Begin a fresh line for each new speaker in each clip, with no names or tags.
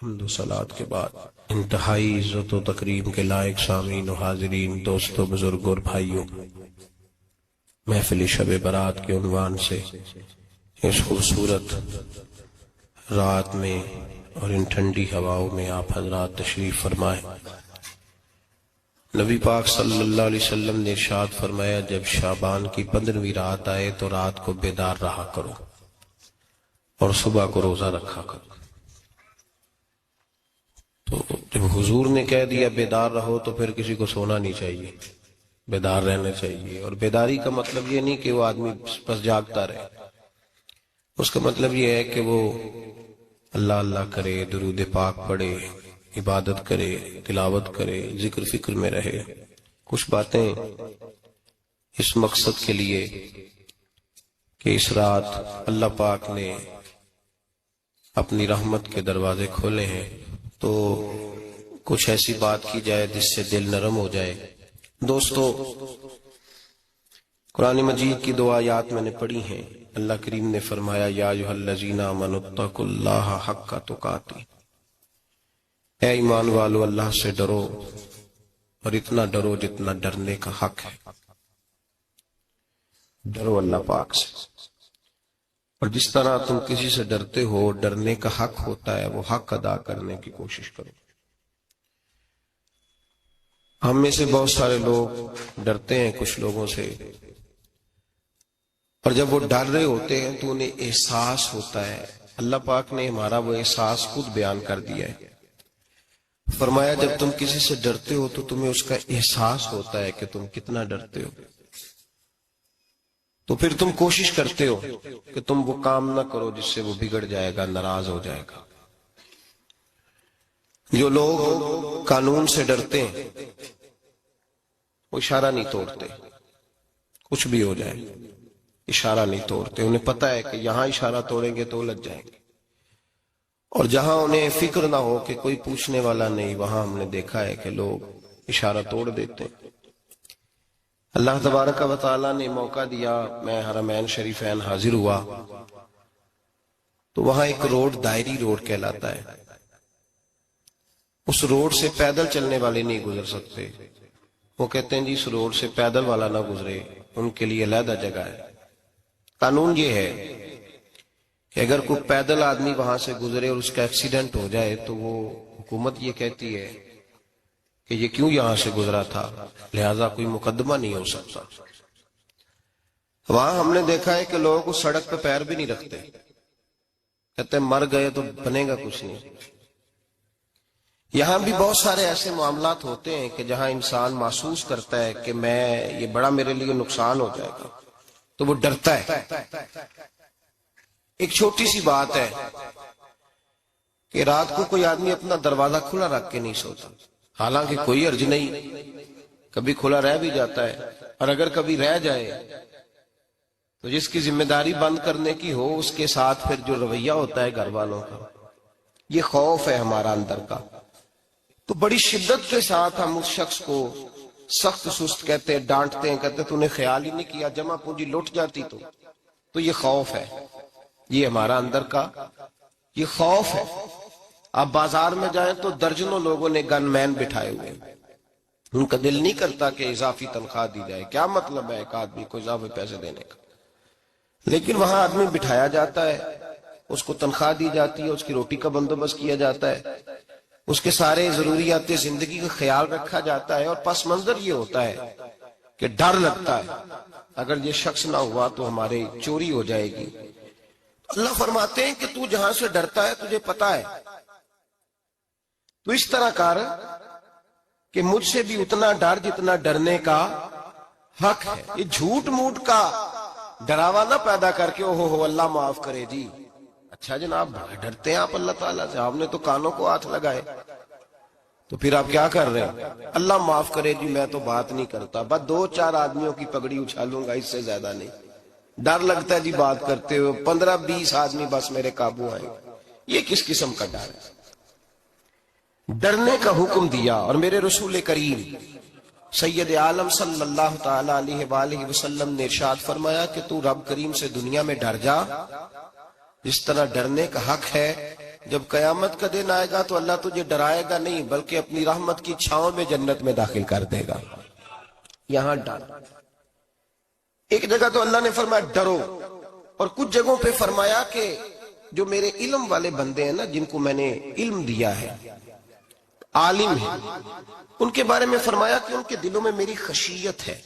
حمد و صلات کے بعد انتہائی عزت و تکریم کے لائق سامعین و حاضرین، دوستو، بزرگوں اور بھائیوں، محفل شب برات کے عنوان سے اس خوبصورت رات میں اور ان ٹھنڈی ہواؤں میں آپ حضرات تشریف فرمائیں۔ نبی پاک صلی اللہ علیہ وسلم نے ارشاد فرمایا، جب شعبان کی 15ویں رات آئے تو رات کو بیدار رہا کرو اور صبح کو روزہ رکھا کرو۔ تو جب حضور نے کہہ دیا بیدار رہو تو پھر کسی کو سونا نہیں چاہیے، بیدار رہنا چاہیے۔ اور بیداری کا مطلب یہ نہیں کہ وہ آدمی بس جاگتا رہے، اس کا مطلب یہ ہے کہ وہ اللہ اللہ کرے، درود پاک پڑھے، عبادت کرے، تلاوت کرے، ذکر فکر میں رہے۔ کچھ باتیں اس مقصد کے لیے کہ اس رات اللہ پاک نے اپنی رحمت کے دروازے کھولے ہیں، تو کچھ ایسی بات کی جائے جس سے دل نرم ہو جائے۔ دوستو، قرآن مجید کی دو آیات میں نے پڑھی ہیں۔ اللہ کریم نے فرمایا، یا ایھا الذین آمنوا اتقوا اللہ حق تقاتہ، اے ایمان والو اللہ سے ڈرو اور اتنا ڈرو جتنا ڈرنے کا حق ہے۔ ڈرو اللہ پاک سے، اور جس طرح تم کسی سے ڈرتے ہو، ڈرنے کا حق ہوتا ہے، وہ حق ادا کرنے کی کوشش کرو۔ ہم میں سے بہت سارے لوگ ڈرتے ہیں کچھ لوگوں سے، اور جب وہ ڈر رہے ہوتے ہیں تو انہیں احساس ہوتا ہے۔ اللہ پاک نے ہمارا وہ احساس خود بیان کر دیا ہے۔ فرمایا، جب تم کسی سے ڈرتے ہو تو تمہیں اس کا احساس ہوتا ہے کہ تم کتنا ڈرتے ہو، تو پھر تم کوشش کرتے ہو کہ تم وہ کام نہ کرو جس سے وہ بگڑ جائے گا، ناراض ہو جائے گا۔ جو لوگ قانون سے ڈرتے ہیں وہ اشارہ نہیں توڑتے، کچھ بھی ہو جائے اشارہ نہیں توڑتے۔ انہیں پتہ ہے کہ یہاں اشارہ توڑیں گے تو الجھ جائیں گے، اور جہاں انہیں فکر نہ ہو کہ کوئی پوچھنے والا نہیں، وہاں ہم نے دیکھا ہے کہ لوگ اشارہ توڑ دیتے ہیں۔ اللہ تبارک و تعالیٰ نے موقع دیا، میں حرمین شریفین حاضر ہوا تو وہاں ایک روڈ دائری روڈ کہلاتا ہے۔ اس روڈ سے پیدل چلنے والے نہیں گزر سکتے۔ وہ کہتے ہیں جی اس روڈ سے پیدل والا نہ گزرے، ان کے لیے علیحدہ جگہ ہے۔ قانون یہ ہے کہ اگر کوئی پیدل آدمی وہاں سے گزرے اور اس کا ایکسیڈنٹ ہو جائے تو وہ حکومت یہ کہتی ہے کہ یہ کیوں یہاں سے گزرا تھا، لہذا کوئی مقدمہ نہیں ہو سکتا۔ وہاں ہم نے دیکھا ہے کہ لوگ اس سڑک پہ پیر بھی نہیں رکھتے، کہتے ہیں مر گئے تو بنے گا کچھ نہیں۔ یہاں بھی بہت سارے ایسے معاملات ہوتے ہیں کہ جہاں انسان محسوس کرتا ہے کہ یہ بڑا میرے لیے نقصان ہو جائے گا، تو وہ ڈرتا ہے۔ ایک چھوٹی سی بات ہے کہ رات کو کوئی آدمی اپنا دروازہ کھلا رکھ کے نہیں سوتا، حالانکہ کوئی حرج نہیں، کبھی کھلا رہ بھی جاتا ہے، اور اگر کبھی رہ جائے تو جس کی ذمہ داری بند کرنے کی ہو اس کے ساتھ پھر جو رویہ ہوتا ہے گھر والوں کا، یہ خوف ہے ہمارا اندر کا، تو بڑی شدت کے ساتھ ہم اس شخص کو سخت سست کہتے ہیں، ڈانٹتے ہیں، کہتے ہیں تو نے خیال ہی نہیں کیا، جمع پونجی لٹ جاتی تو یہ خوف ہے، یہ ہمارا اندر کا یہ خوف ہے۔ آپ بازار میں جائیں تو درجنوں لوگوں نے گن مین بٹھائے ہوئے ہیں، ان کا دل نہیں کرتا کہ اضافی تنخواہ دی جائے، کیا مطلب ہے ایک آدمی کو اضافی پیسے دینے کا، لیکن وہاں آدمی بٹھایا جاتا ہے، اس کو تنخواہ دی جاتی ہے، اس کی روٹی کا بندوبست کیا جاتا ہے، اس کے سارے ضروریات زندگی کا خیال رکھا جاتا ہے، اور پس منظر یہ ہوتا ہے کہ ڈر لگتا ہے اگر یہ شخص نہ ہوا تو ہمارے چوری ہو جائے گی۔ اللہ فرماتے ہیں کہ تو جہاں سے ڈرتا ہے تجھے پتا ہے، تو اس طرح کر کہ مجھ سے بھی اتنا ڈر جتنا ڈرنے کا حق ہے۔ یہ جھوٹ موٹ کا ڈراوا نہ پیدا کر کے اوہ اللہ معاف کرے جی، اچھا جناب بڑا ڈرتے ہیں آپ اللہ تعالیٰ سے، آپ نے تو کانوں کو ہاتھ لگائے، تو پھر آپ کیا کر رہے ہیں؟ اللہ معاف کرے جی میں تو بات نہیں کرتا، بس 2-4 آدمیوں کی پگڑی اچھالوں گا، اس سے زیادہ نہیں۔ ڈر لگتا ہے جی بات کرتے ہوئے، 15-20 آدمی بس میرے قابو آئیں، یہ کس قسم کا ڈر ہے؟ ڈرنے کا حکم دیا، اور میرے رسول کریم سید عالم صلی اللہ تعالی علیہ وآلہ وسلم نے ارشاد فرمایا کہ تو رب کریم سے دنیا میں ڈر جا، جس طرح ڈرنے کا حق ہے جب قیامت کا دن آئے گا تو اللہ تجھے ڈرائے گا نہیں بلکہ اپنی رحمت کی چھاؤں میں جنت میں داخل کر دے گا. یہاں ڈر. ایک جگہ تو اللہ نے فرمایا ڈرو، اور کچھ جگہوں پہ فرمایا کہ جو میرے علم والے بندے ہیں نا، جن کو میں نے علم دیا ہے، عالم ہیں، ان کے بارے میں فرمایا کہ ان کے دلوں میں میری خشیت ہے.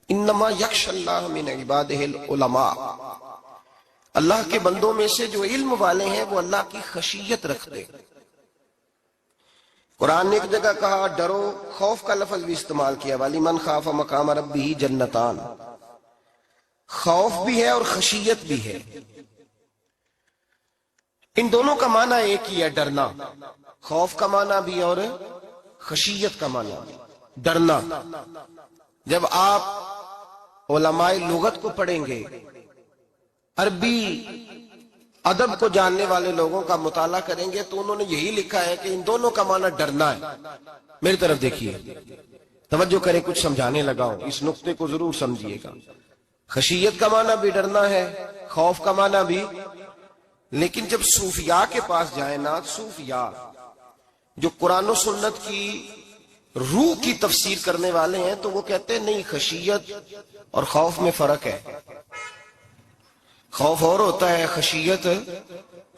انما یخشی اللہ من عبادہ العلماء، اللہ کے بندوں میں سے جو علم والے ہیں وہ اللہ کی خشیت رکھتے. قرآن نے ایک جگہ کہا ڈرو، خوف کا لفظ بھی استعمال کیا، وَلِمَنْ خَافَ مَقَامَ رَبِّهِ جَنَّتَانِ، خوف بھی ہے اور خشیت بھی ہے. ان دونوں کا معنی ایک ہی ہے، ڈرنا. خوف کا معنی بھی اور خشیت کا معنی بھی، ڈرنا. جب آپ علماء لغت کو پڑھیں گے، عربی ادب کو جاننے والے لوگوں کا مطالعہ کریں گے، تو انہوں نے یہی لکھا ہے کہ ان دونوں کا معنی ڈرنا ہے. میری طرف دیکھیے، توجہ کریں، کچھ سمجھانے لگا ہوں، اس نقطے کو ضرور سمجھیے گا. خشیت کا معنی بھی ڈرنا ہے، خوف کا معنی بھی. لیکن جب صوفیاء کے پاس جائیں نا، صوفیاء جو قرآن و سنت کی روح کی تفسیر کرنے والے ہیں، تو وہ کہتے ہیں نہیں، خشیت اور خوف میں فرق ہے. خوف اور ہوتا ہے، خشیت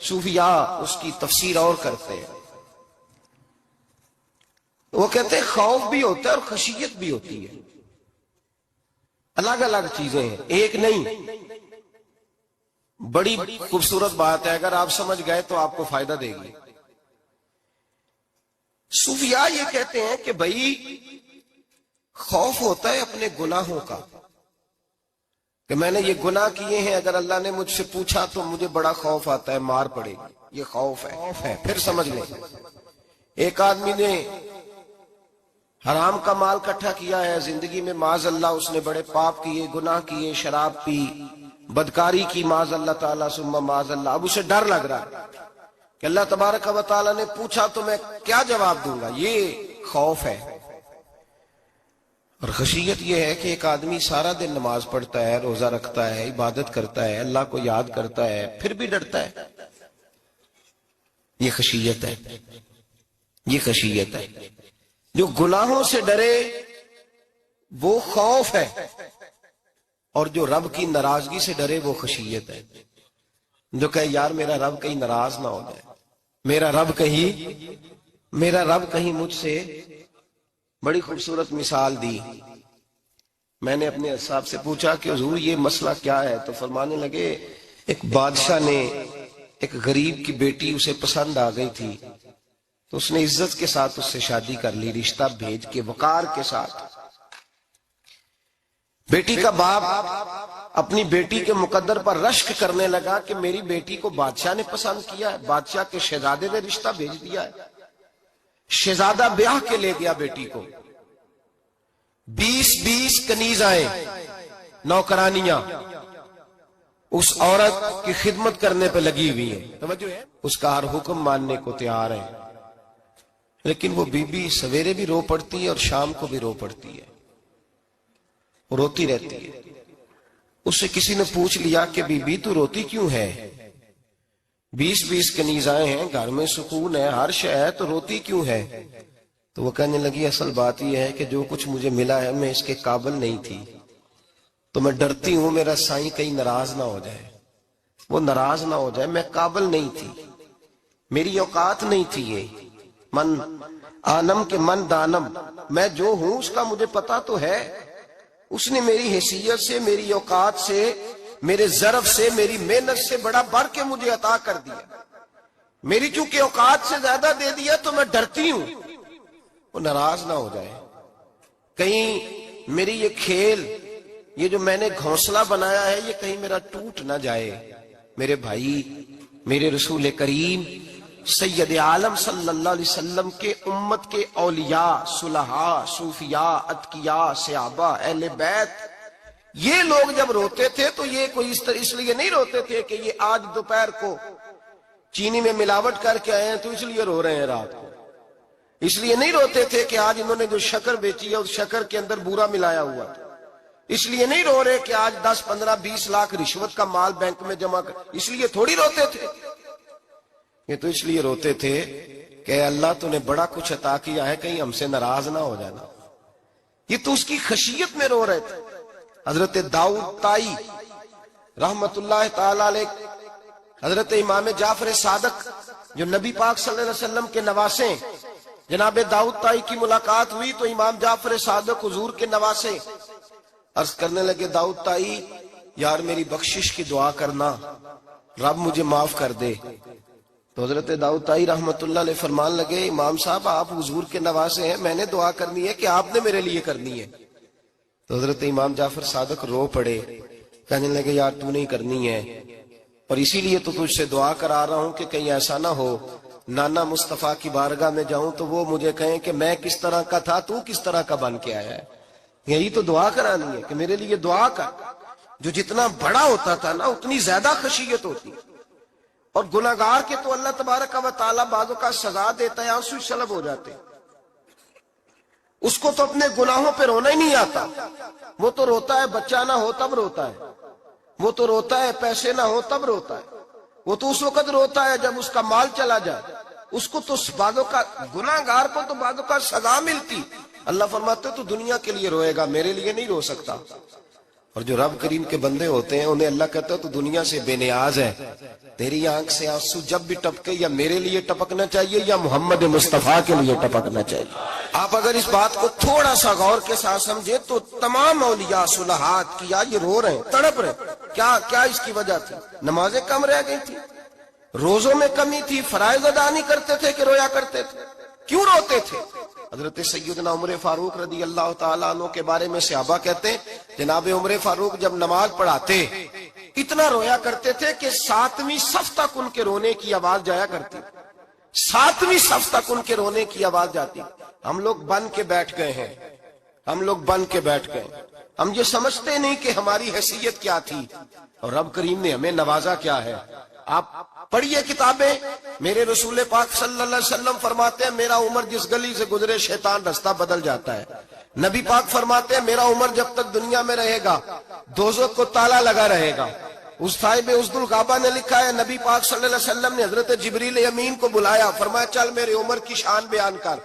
صوفیاء اس کی تفسیر اور کرتے ہیں. وہ کہتے ہیں خوف بھی ہوتا ہے اور خشیت بھی ہوتی ہے، الگ الگ چیزیں ہیں، ایک نہیں. بڑی خوبصورت بات ہے، اگر آپ سمجھ گئے تو آپ کو فائدہ دے گی. صوفیاء یہ کہتے ہیں کہ بھائی خوف ہوتا ہے اپنے گناہوں کا، کہ میں نے یہ گناہ کیے ہیں، اگر اللہ نے مجھ سے پوچھا تو مجھے بڑا خوف آتا ہے، مار پڑے گی، یہ خوف ہے. پھر سمجھ لیں، ایک آدمی نے حرام کا مال کٹھا کیا ہے زندگی میں، معاذ اللہ اس نے بڑے پاپ کیے، گناہ کیے، شراب پی، بدکاری کی، معاذ اللہ تعالیٰ ثم معاذ اللہ. اب اسے ڈر لگ رہا ہے کہ اللہ تبارک و تعالیٰ نے پوچھا تو میں کیا جواب دوں گا. یہ خوف ہے. اور خشیت یہ ہے کہ ایک آدمی سارا دن نماز پڑھتا ہے، روزہ رکھتا ہے، عبادت کرتا ہے، اللہ کو یاد کرتا ہے، پھر بھی ڈرتا ہے. یہ خشیت ہے، یہ خشیت ہے. جو گناہوں سے ڈرے وہ خوف ہے، اور جو رب کی ناراضگی سے ڈرے وہ خشیت ہے. جو کہے یار میرا رب کہیں ناراض نہ ہو جائے، میرا رب کہیں مجھ سے. بڑی خوبصورت مثال دی. میں نے اپنے صاحب سے پوچھا کہ حضور یہ مسئلہ کیا ہے، تو فرمانے لگے ایک بادشاہ نے ایک غریب کی بیٹی اسے پسند آ گئی تھی، تو اس نے عزت کے ساتھ اس سے شادی کر لی، رشتہ بھیج کے وقار کے ساتھ. بیٹی کا باپ اپنی بیٹی کے مقدر پر رشک کرنے لگا کہ میری بیٹی کو بادشاہ نے پسند کیا ہے، بادشاہ کے شہزادے نے رشتہ بھیج دیا ہے. شہزادہ بیاہ کے لے گیا بیٹی کو. 20 کنیزائیں، نوکرانیاں اس عورت کی خدمت کرنے پہ لگی ہوئی ہیں، اس کا ہر حکم ماننے کو تیار ہے. لیکن وہ بی بی سویرے بھی رو پڑتی ہے اور شام کو بھی رو پڑتی ہے، روتی رہتی ہے. اس سے کسی نے پوچھ لیا کہ بی بی تو روتی کیوں ہے؟ 20 کنیزائیں ہیں، گھر میں سکون ہے، ہر شے ہے، تو روتی کیوں ہے؟ تو وہ کہنے لگی اصل بات یہ ہے کہ جو کچھ مجھے ملا ہے میں اس کے قابل نہیں تھی، تو میں ڈرتی ہوں میرا سائیں کہیں ناراض نہ ہو جائے، وہ ناراض نہ ہو جائے. میں قابل نہیں تھی، میری اوقات نہیں تھی. یہ من آنم کے من دانم، میں جو ہوں اس کا مجھے پتا تو ہے. اس نے میری حیثیت سے، میری اوقات سے، میرے ظرف سے، میری محنت سے بڑا بڑھ کے مجھے عطا کر دیا. میری چونکہ اوقات سے زیادہ دے دیا تو میں ڈرتی ہوں وہ ناراض نہ ہو جائے، کہیں میری یہ کھیل، یہ جو میں نے گھونسلہ بنایا ہے، یہ کہیں میرا ٹوٹ نہ جائے. میرے بھائی، میرے رسول کریم سید عالم صلی اللہ علیہ وسلم کے امت کے اولیاء، صلحاء، صوفیاء، اتقیاء، صحابہ، اہل بیت، یہ لوگ جب روتے تھے تو یہ کوئی اس لیے نہیں روتے تھے کہ یہ آج دوپہر کو چینی میں ملاوٹ کر کے آئے ہیں تو اس لیے رو رہے ہیں رات کو. اس لیے نہیں روتے تھے کہ آج انہوں نے جو شکر بیچی ہے اس شکر کے اندر بورا ملایا ہوا تھا. اس لیے نہیں رو رہے کہ آج 10 15 20 لاکھ رشوت کا مال بینک میں جمع کر، اس لیے تھوڑی روتے تھے. یہ تو اس لیے روتے تھے کہ اللہ تو نے بڑا کچھ عطا کیا ہے، کہیں ہم سے ناراض نہ ہو جانا. یہ تو اس کی خشیت میں رو رہے تھے. حضرت داؤد طائی رحمت اللہ تعالی علیہ، حضرت امام جعفر صادق جو نبی پاک صلی اللہ علیہ وسلم کے نواسے، جناب داؤد طائی کی ملاقات ہوئی تو امام جعفر صادق حضور کے نواسے عرض کرنے لگے، داؤد طائی یار میری بخشش کی دعا کرنا، رب مجھے معاف کر دے. تو حضرت داؤد طائی رحمت اللہ علیہ فرمان لگے، امام صاحب آپ حضور کے نواسے ہیں، میں نے دعا کرنی ہے کہ آپ نے میرے لیے کرنی ہے؟ تو حضرت امام جعفر صادق رو پڑے، کہنے لگے یار تو نہیں کرنی ہے، اور اسی لیے تو تجھ سے دعا کرا رہا ہوں کہ کہیں ایسا نہ ہو نانا مصطفیٰ کی بارگاہ میں جاؤں تو وہ مجھے کہیں کہ میں کس طرح کا تھا تو کس طرح کا بن کے آیا ہے. یہی تو دعا کرانی ہے کہ میرے لیے دعا کر. جو جتنا بڑا ہوتا تھا نا اتنی زیادہ خشیت ہوتی. اور گناہگار کے تو اللہ تبارک و تعالیٰ بعضوں کا سزا دیتا ہے، آنسو سلب ہو جاتے. اس کو تو اپنے گناہوں پہ رونا ہی نہیں آتا. وہ تو روتا ہے بچہ نہ ہو تب روتا ہے، وہ تو روتا ہے پیسے نہ ہو تب روتا ہے، وہ تو اس وقت روتا ہے جب اس کا مال چلا جائے. اس کو تو بعضوں کا گناہگار کو تو بعضوں کا سزا ملتی. اللہ فرماتے تو دنیا کے لیے روئے گا، میرے لیے نہیں رو سکتا. اور جو رب کریم کے بندے ہوتے ہیں انہیں اللہ کہتا ہے تو دنیا سے بے نیاز ہے، تیری آنکھ سے آنسو جب بھی ٹپکے یا میرے لیے ٹپکنا چاہیے یا محمد مصطفیٰ کے لیے ٹپکنا چاہیے. آپ اگر اس بات کو تھوڑا سا غور کے ساتھ سمجھے تو تمام اولیاء صلحات کیا یہ رو رہے ہیں، تڑپ رہے ہیں. کیا اس کی وجہ تھی؟ نمازیں کم رہ گئی تھی، روزوں میں کمی تھی، فرائض ادا نہیں کرتے تھے کہ رویا کرتے تھے؟ کیوں روتے تھے؟ حضرت سیدنا عمر فاروق رضی اللہ تعالیٰ عنہ کے بارے میں صحابہ کہتے ہیں جناب عمر فاروق جب نماز پڑھاتے اتنا رویا کرتے تھے کہ 7ویں صف تک ان کے رونے کی آواز جایا کرتی. 7ویں صف تک ان کے رونے کی آواز جاتی. ہم لوگ بن کے بیٹھ گئے ہیں، ہم لوگ بن کے بیٹھ گئے. ہم یہ سمجھتے نہیں کہ ہماری حیثیت کیا تھی اور رب کریم نے ہمیں نوازا کیا ہے. آپ پڑھیے کتابیں. میرے رسول پاک صلی اللہ علیہ وسلم فرماتے ہیں میرا عمر جس گلی سے گزرے شیطان رستہ بدل جاتا ہے. نبی پاک فرماتے ہیں میرا عمر جب تک دنیا میں رہے گا دوزخ کو تالا لگا رہے گا. اس صاحب اسد الغابہ نے لکھا ہے نبی پاک صلی اللہ علیہ وسلم نے حضرت جبریل امین کو بلایا، فرمایا چل میرے عمر کی شان بیان کر.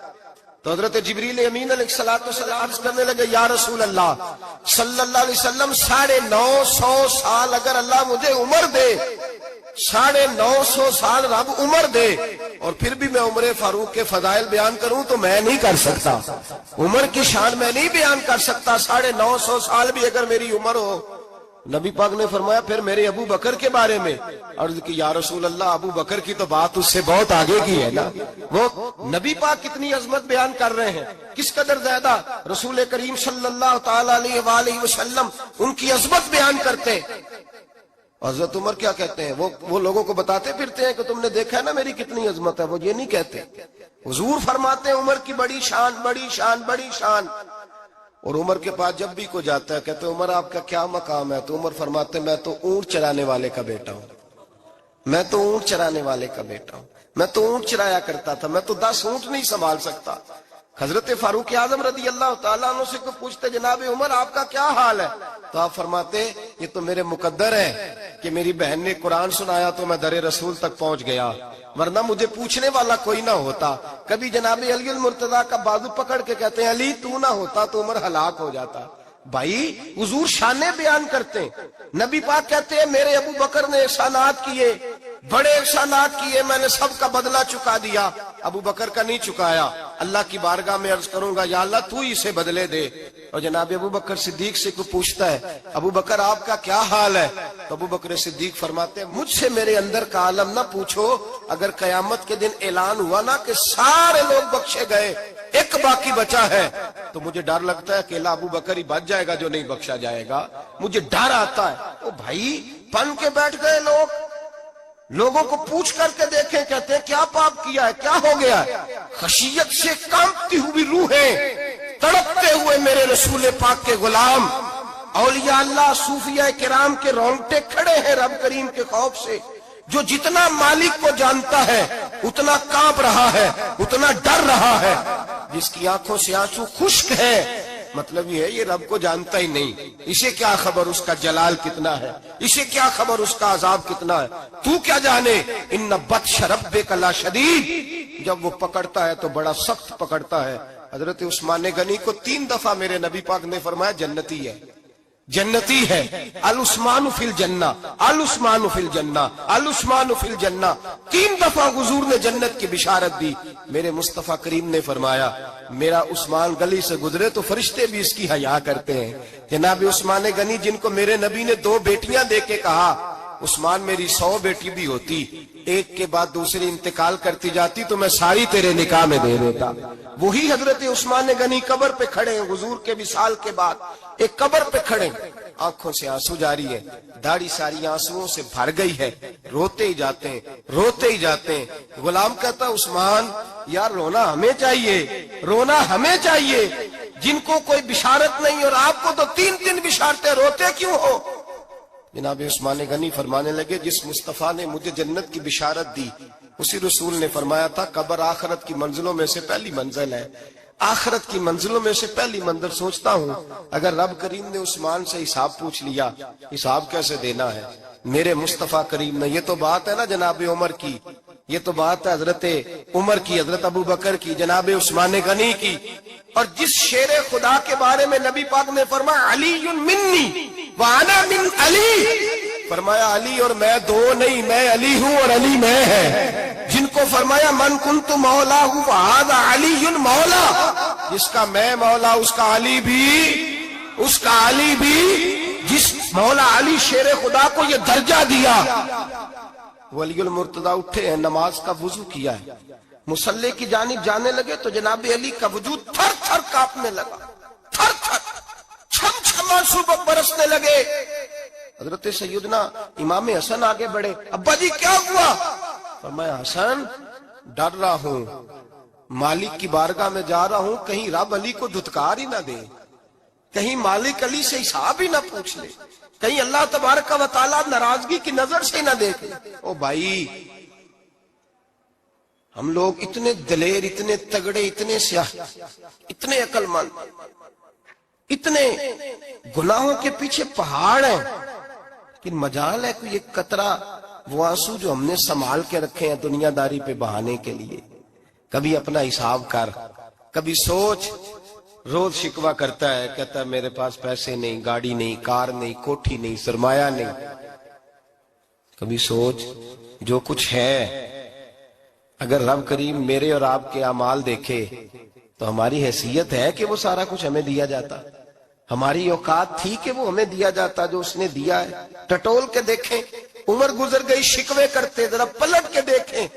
تو حضرت جبریل امین علیہ السلام عرض کرنے لگے یا رسول اللہ صلی اللہ علیہ وسلم 950 سال اگر اللہ مجھے عمر دے، 950 سال رب عمر دے اور پھر بھی میں عمر فاروق کے فضائل بیان کروں تو میں نہیں کر سکتا. عمر کی شان میں نہیں بیان کر سکتا. 950 سال بھی اگر میری عمر ہو. نبی پاک نے فرمایا پھر میرے ابو بکر کے بارے میں. عرض کی یا رسول اللہ ابو بکر کی تو بات اس سے بہت آگے کی ہے نا. وہ نبی پاک کتنی عظمت بیان کر رہے ہیں، کس قدر زیادہ رسول کریم صلی اللہ تعالی علیہ وآلہ وسلم ان کی عظمت بیان کرتے. حضرت عمر کیا کہتے ہیں؟ وہ لوگوں کو بتاتے پھرتے ہیں کہ تم نے دیکھا ہے نا میری کتنی عظمت ہے. وہ یہ نہیں کہتے. حضور فرماتے ہیں عمر کی بڑی شان بڑی شان بڑی شان. اور عمر کے پاس جب بھی کوئی جاتا ہے کہتے ہیں عمر آپ کا کیا مقام ہے؟ تو عمر فرماتے ہیں میں تو اونٹ چرانے والے کا بیٹا ہوں، میں تو اونٹ چرانے والے کا بیٹا ہوں، میں تو اونٹ چرایا کرتا تھا، میں تو 10 اونٹ نہیں سنبھال سکتا. حضرت فاروق اعظم رضی اللہ تعالیٰ عنہ سے کوئی پوچھتے جناب عمر آپ کا کیا حال ہے؟ تو آپ فرماتے یہ تو میرے مقدر ہے کہ میری بہن نے قرآن سنایا تو میں در رسول تک پہنچ گیا، ورنہ مجھے پوچھنے والا کوئی نہ ہوتا. کبھی جناب علی المرتضیٰ کا بازو پکڑ کے کہتے ہیں علی تو نہ ہوتا تو عمر ہلاک ہو جاتا. بھائی حضور شانیں بیان کرتے ہیں. نبی پاک کہتے ہیں میرے ابو بکر نے احسانات کیے، بڑے احسانات کیے، میں نے سب کا بدلہ چکا دیا، ابو بکر کا نہیں چکایا. اللہ کی بارگاہ میں عرض کروں گا یا اللہ تو ہی اسے بدلے دے. اور جناب ابو بکر صدیق سے کوئی پوچھتا ہے ابو بکر آپ کا کیا حال ہے؟ تو ابو بکر صدیق فرماتے ہیں مجھ سے میرے اندر کا عالم نہ پوچھو، اگر قیامت کے دن اعلان ہوا نا کہ سارے لوگ بخشے گئے ایک باقی بچا ہے تو مجھے ڈر لگتا ہے اکیلا ابو بکر ہی بچ جائے گا جو نہیں بخشا جائے گا. مجھے ڈر آتا ہے. او بھائی بن کے بیٹھ گئے لوگ، لوگوں کو پوچھ کر کے دیکھیں، کہتے ہیں کیا پاپ کیا ہے، کیا ہو گیا ہے؟ خشیت سے کانپتی ہوئی روحیں، تڑپتے ہوئے میرے رسول پاک کے غلام اولیاء اللہ صوفیاء کرام کے رونگٹے کھڑے ہیں رب کریم کے خوف سے. جو جتنا مالک کو جانتا ہے اتنا کانپ رہا ہے، اتنا ڈر رہا ہے. جس کی آنکھوں سے آنسو خشک ہے مطلب یہ ہے یہ رب کو جانتا ہی نہیں، اسے کیا خبر اس کا جلال کتنا ہے، اسے کیا خبر اس کا عذاب کتنا ہے، تو کیا جانے۔ ان بطش ربک لشدید، جب وہ پکڑتا ہے تو بڑا سخت پکڑتا ہے۔ حضرت عثمان غنی کو 3 دفعہ میرے نبی پاک نے فرمایا جنتی ہے، جنتی ہے، العثمان فی الجنہ، العثمان فی الجنہ، العثمان فی الجنہ، 3 دفعہ حضور نے جنت کی بشارت دی۔ میرے مصطفیٰ کریم نے فرمایا میرا عثمان گلی سے گزرے تو فرشتے بھی اس کی حیا کرتے ہیں۔ جناب عثمان غنی جن کو میرے نبی نے 2 بیٹیاں دے کے کہا عثمان میری 100 بیٹی بھی ہوتی، ایک کے بعد دوسری انتقال کرتی جاتی تو میں ساری تیرے نکاح میں دے دیتا، وہی حضرت عثمان غنی قبر پہ کھڑے ہیں حضور کے وصال کے بعد، ایک قبر پہ کھڑے، آنکھوں سے آنسو جاری ہے، داڑھی ساری آنسوؤں سے بھر گئی ہے، روتے ہی جاتے ہیں، روتے ہی جاتے ہیں۔ غلام کہتا عثمان یار رونا ہمیں چاہیے، رونا ہمیں چاہیے، جن کو کوئی بشارت نہیں اور آپ کو تو 3 بشارتیں، روتے کیوں ہو؟ جناب عثمان غنی فرمانے لگے جس مصطفیٰ نے مجھے جنت کی بشارت دی اسی رسول نے فرمایا تھا قبر آخرت کی منزلوں میں سے پہلی منزل ہے، آخرت کی منزلوں میں سے پہلی منزل۔ سوچتا ہوں اگر رب کریم نے عثمان سے حساب پوچھ لیا حساب کیسے دینا ہے؟ میرے مصطفیٰ کریم نے، یہ تو بات ہے نا جناب عمر کی، یہ تو بات ہے حضرت عمر کی، حضرت ابو بکر کی، جناب عثمان غنی کی، اور جس شیر خدا کے بارے میں نبی پاک نے فرمایا علی منی وانا من علی، فرمایا علی اور میں 2 نہیں، میں علی ہوں اور علی میں ہے، جن کو فرمایا من کنت مولا ہوں فہذا علی مولا، جس کا میں مولا اس کا علی بھی، اس کا علی بھی، جس مولا علی شیر خدا کو یہ درجہ دیا۔ ولی المرتضی اٹھے ہیں، نماز کا وضو کیا ہے، مصلی کی جانب جانے لگے تو جناب علی کا وجود تھر تھر کانپنے لگا، تھر تھر، چھم چھم آنسو برسنے لگے۔ حضرت سیدنا امام حسن آگے بڑھے، ابا جی کیا ہوا؟ فرمایا حسن ڈر رہا ہوں، مالک کی بارگاہ میں جا رہا ہوں، کہیں رب علی کو دھتکار ہی نہ دے، کہیں مالک علی سے حساب ہی نہ پوچھ لے، کہیں اللہ تبارک و تعالیٰ ناراضگی کی نظر سے نہ دیکھے۔ او بھائی ہم لوگ اتنے دلیر، اتنے تگڑے، اتنے سیاہ، اتنے عقل مند، اتنے گناہوں کے پیچھے پہاڑ ہیں، لیکن مجال ہے کوئی ایک قطرہ وہ آنسو جو ہم نے سنبھال کے رکھے ہیں دنیا داری پہ بہانے کے لیے۔ کبھی اپنا حساب کر، کبھی سوچ، روز شکوہ کرتا ہے، کہتا ہے میرے پاس پیسے نہیں، گاڑی نہیں، کار نہیں، کوٹھی نہیں، سرمایہ نہیں۔ کبھی سوچ جو کچھ ہے اگر رب کریم میرے اور آپ کے اعمال دیکھے تو ہماری حیثیت ہے کہ وہ سارا کچھ ہمیں دیا جاتا، ہماری اوقات تھی کہ وہ ہمیں دیا جاتا جو اس نے دیا ہے۔ ٹٹول کے دیکھیں، عمر گزر گئی شکوے کرتے، ذرا پلٹ کے دیکھیں،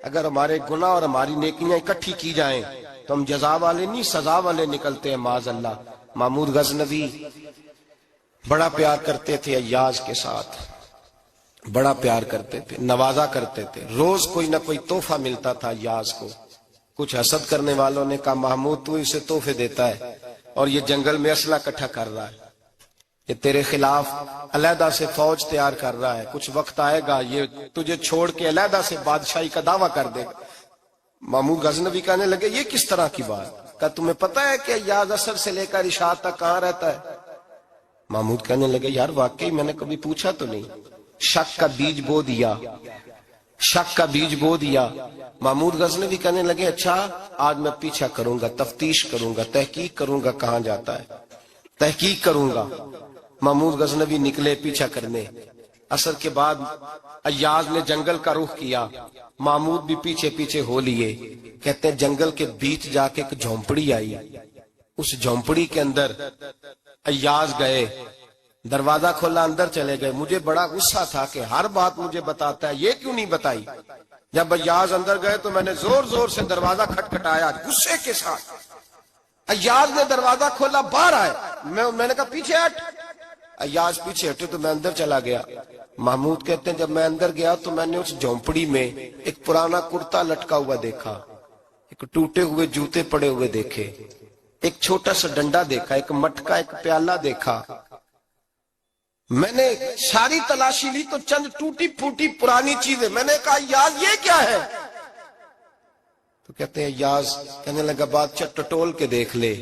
اگر ہمارے گناہ اور ہماری نیکیاں اکٹھی کی جائیں تو ہم جزا والے نہیں سزا والے نکلتے ہیں معاذ اللہ۔ محمود غزنوی بڑا پیار کرتے تھے ایاز کے ساتھ، بڑا پیار کرتے تھے، نوازا کرتے تھے، روز کوئی نہ کوئی تحفہ ملتا تھا ایاز کو۔ کچھ حسد کرنے والوں نے کہا محمود تو اسے تحفے دیتا ہے اور یہ جنگل میں اسلحہ اکٹھا کر رہا ہے، یہ تیرے خلاف علیحدہ سے فوج تیار کر رہا ہے، کچھ وقت آئے گا یہ تجھے چھوڑ کے علیحدہ سے بادشاہی کا دعویٰ کر دے گا۔ محمود غزنوی کہنے لگے یہ کس طرح کی بات؟ کہا تمہیں پتہ ہے کہ ایاز عصر سے لے کر عشاء تک کہاں رہتا ہے؟ محمود کہنے لگے یار واقعی میں نے کبھی پوچھا تو نہیں، شک کا بیج بو دیا، شک کا بیج بو دیا۔ محمود غزنوی کہنے لگے اچھا آج میں پیچھا کروں گا، تفتیش کروں گا، تحقیق کروں گا کہاں جاتا ہے، تحقیق کروں گا۔ محمود غزنوی نکلے پیچھا کرنے، عصر کے بعد ایاز نے جنگل کا رخ کیا، محمود بھی پیچھے پیچھے ہو لیے۔ کہتے ہیں جنگل کے بیچ جا کے ایک جھونپڑی آئی، اس جھونپڑی کے اندر ایاز گئے، دروازہ کھولا اندر چلے گئے۔ مجھے بڑا غصہ تھا کہ ہر بات مجھے بتاتا ہے، یہ کیوں نہیں بتائی؟ جب ایاز اندر گئے تو میں نے زور زور سے دروازہ کھٹکھٹایا غصے کے ساتھ۔ ایاز نے دروازہ کھولا، باہر آئے، میں نے کہا پیچھے ہٹ۔ ایاز پیچھے ہٹے تو میں اندر چلا گیا۔ محمود کہتے ہیں جب میں اندر گیا تو میں نے اس جھونپڑی میں ایک پرانا کرتا لٹکا ہوا دیکھا، ایک ٹوٹے ہوئے جوتے پڑے ہوئے دیکھے، ایک چھوٹا سا ڈنڈا دیکھا، ایک مٹکا، ایک پیالہ دیکھا۔ میں نے ساری تلاشی لی تو چند ٹوٹی پھوٹی پرانی چیزیں۔ میں نے کہا یاز یہ کیا ہے؟ تو کہتے ہیں یاز کہنے لگا بادشاہ ٹٹول کے دیکھ لے،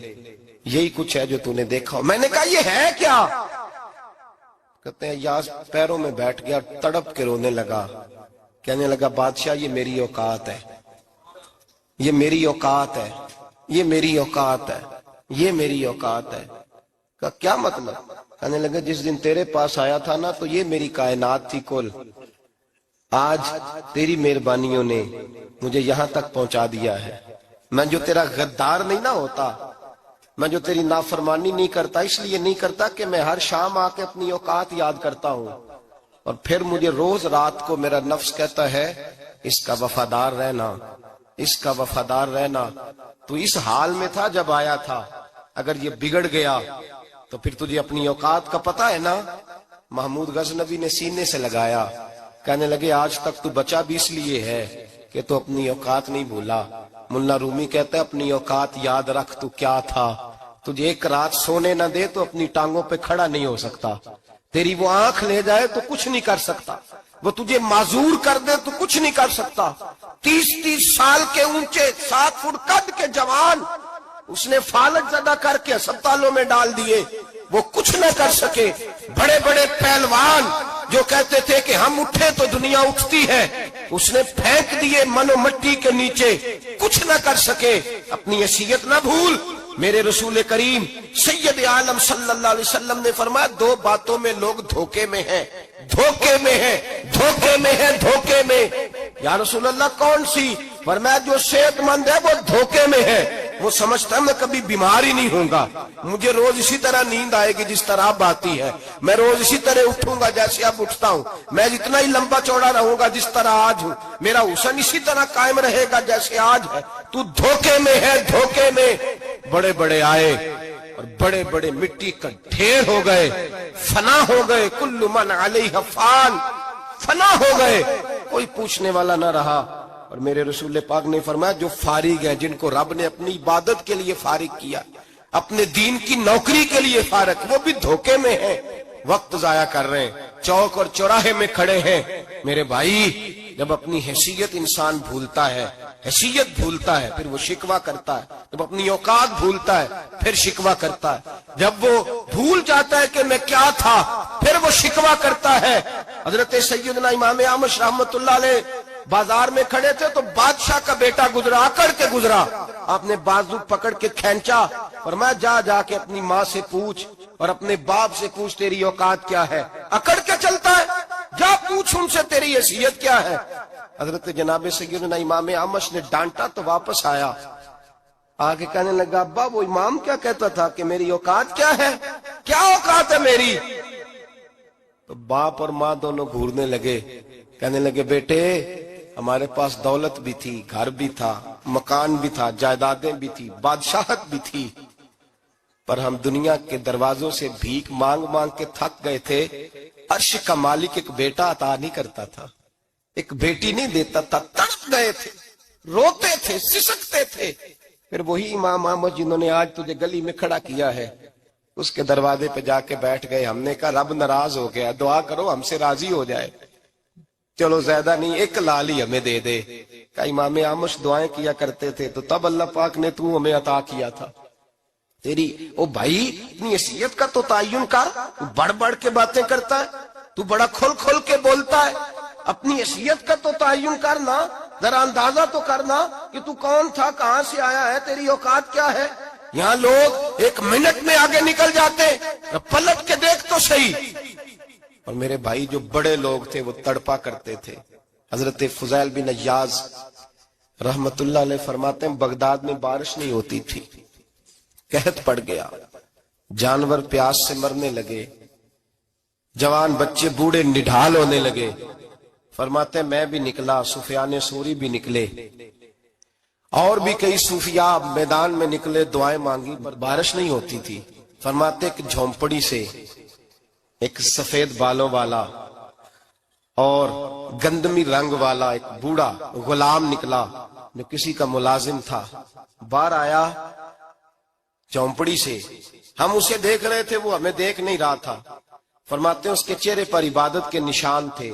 یہی کچھ ہے جو تو نے دیکھا ہو۔ میں نے کہا یہ ہے کیا؟ کہتے ہیں یاس پیروں میں بیٹھ گیا، تڑپ کے رونے لگا، کہنے لگا بادشاہ یہ میری اوقات ہے، یہ میری اوقات ہے، یہ میری اوقات ہے، یہ میری اوقات ہے۔ کہا کیا مطلب؟ کہنے لگا جس دن تیرے پاس آیا تھا نا تو یہ میری کائنات تھی کل، آج تیری مہربانیوں نے مجھے یہاں تک پہنچا دیا ہے۔ میں جو تیرا غدار نہیں نہ ہوتا، میں جو تیری نافرمانی نہیں کرتا، اس لیے نہیں کرتا کہ میں ہر شام آ کے اپنی اوقات یاد کرتا ہوں، اور پھر مجھے روز رات کو میرا نفس کہتا ہے اس کا وفادار رہنا، اس کا وفادار رہنا۔ تو اس حال میں تھا جب آیا تھا، اگر یہ بگڑ گیا تو پھر تجھے اپنی اوقات کا پتہ ہے نا۔ محمود غزنوی نے سینے سے لگایا، کہنے لگے آج تک تو بچا بھی اس لیے ہے کہ تو اپنی اوقات نہیں بھولا۔ ملا رومی کہتا ہے اپنی اوقات یاد رکھ، تو کیا تھا؟ تجھے ایک رات سونے نہ دے تو اپنی ٹانگوں پہ کھڑا نہیں ہو سکتا، تیری وہ آنکھ لے جائے تو کچھ نہیں کر سکتا، وہ تجھے معذور کر دے تو کچھ نہیں کر سکتا۔ 30 سال کے اونچے 7 فٹ قد کے جوان اس نے فالج زدہ کر کے ہسپتالوں میں ڈال دیے، وہ کچھ نہ کر سکے۔ بڑے بڑے پہلوان جو کہتے تھے کہ ہم اٹھے تو دنیا اٹھتی ہے، اس نے پھینک دیے منو مٹی کے نیچے، کچھ نہ کر سکے۔ اپنی حیثیت نہ بھول۔ میرے رسول کریم سید عالم صلی اللہ علیہ وسلم نے فرمایا 2 باتوں میں لوگ دھوکے میں ہیں، دھوکے میں ہیں، دھوکے میں ہیں، دھوکے میں۔ یا رسول اللہ کون سی؟ فرمایا جو صحت مند ہے وہ دھوکے میں ہے، وہ سمجھتا ہے میں کبھی بیمار ہی نہیں ہوں گا، مجھے روز اسی طرح نیند آئے گی جس طرح اب آتی ہے، میں روز اسی طرح اٹھوں گا جیسے اب اٹھتا ہوں، میں اتنا ہی لمبا چوڑا رہوں گا جس طرح آج ہوں، میرا حسن اسی طرح قائم رہے گا جیسے آج ہے۔ تو دھوکے میں ہے، دھوکے میں۔ بڑے بڑے آئے اور بڑے بڑے مٹی کا ڈھیر ہو گئے، فنا ہو گئے، کل من علیہ فان، فنا ہو گئے، کوئی پوچھنے والا نہ رہا۔ اور میرے رسول پاک نے فرمایا جو فارغ ہیں، جن کو رب نے اپنی عبادت کے لیے فارغ کیا، اپنے دین کی نوکری کے لیے فارغ، وہ بھی دھوکے میں ہیں، وقت ضائع کر رہے ہیں، چوک اور چوراہے میں کھڑے ہیں۔ میرے بھائی جب اپنی حیثیت انسان بھولتا ہے، حیثیت بھولتا ہے پھر وہ شکوہ کرتا ہے، جب اپنی اوقات بھولتا ہے پھر شکوہ کرتا ہے، جب وہ بھول جاتا ہے کہ میں کیا تھا پھر وہ شکوہ کرتا ہے۔ حضرت سیدنا امام اعمش رحمت اللہ علیہ بازار میں کھڑے تھے تو بادشاہ کا بیٹا گزرا، اکڑ کے گزرا، آپ نے بازو پکڑ کے کھینچا، فرمایا جا کے اپنی ماں سے پوچھ اور اپنے باپ سے پوچھ تیری اوقات کیا ہے۔ اکڑ کے چلتا ہے، جا پوچھ ان سے تیری حیثیت کیا ہے۔ حضرت جناب سیدنا امام اعمش نے ڈانٹا تو واپس آیا، آگے کہنے لگا ابا وہ امام کیا کہتا تھا کہ میری اوقات کیا ہے، کیا اوقات ہے میری؟ تو باپ اور ماں دونوں گھورنے لگے، کہنے لگے بیٹے ہمارے پاس دولت بھی تھی، گھر بھی تھا، مکان بھی تھا، جائیدادیں بھی تھی، بادشاہت بھی تھی، پر ہم دنیا کے دروازوں سے بھیک مانگ مانگ کے تھک گئے تھے۔ عرش کا مالک ایک بیٹا عطا نہیں کرتا تھا، ایک بیٹی نہیں دیتا تھا، تڑپ گئے تھے، روتے تھے، سسکتے تھے۔ پھر وہی امام احمد جنہوں نے آج تجھے گلی میں کھڑا کیا ہے اس کے دروازے پہ جا کے بیٹھ گئے۔ ہم نے کہا رب ناراض ہو گیا، دعا کرو ہم سے راضی ہو جائے، چلو زیادہ نہیں 1 لال ہی ہمیں دے دے۔ کہ امام احمد دعائیں کیا کرتے تھے تو تب اللہ پاک نے تو ہمیں عطا کیا تھا۔ تیری او بھائی اپنی حیثیت کا تو تعین کر، تو بڑھ بڑھ کے باتیں کرتا ہے، تو بڑا کھل کھل کے بولتا ہے، اپنی حیثیت کا تو تعین کرنا، ذرا اندازہ تو کرنا کہ تو کون تھا، کہاں سے آیا ہے، تیری اوقات کیا ہے۔ یہاں لوگ 1 منٹ میں آگے نکل جاتے، پلٹ کے دیکھ تو صحیح۔ اور میرے بھائی جو بڑے لوگ تھے وہ تڑپا کرتے تھے۔ حضرت فضیل بن عیاض رحمت اللہ علیہ فرماتے ہیں بغداد میں بارش نہیں ہوتی تھی، قحط پڑ گیا، جانور پیاس سے مرنے لگے، جوان بچے بوڑھے نڈھال ہونے لگے۔ فرماتے ہیں میں بھی نکلا، سفیان ثوری بھی نکلے، اور بھی کئی صوفیاء میدان میں نکلے، دعائیں مانگی پر بارش نہیں ہوتی تھی۔ فرماتے ایک جھونپڑی سے ایک سفید بالوں والا اور گندمی رنگ والا ایک بوڑھا غلام نکلا جو کسی کا ملازم تھا، باہر آیا جھونپڑی سے، ہم اسے دیکھ رہے تھے، وہ ہمیں دیکھ نہیں رہا تھا۔ فرماتے ہیں اس کے چہرے پر عبادت کے نشان تھے،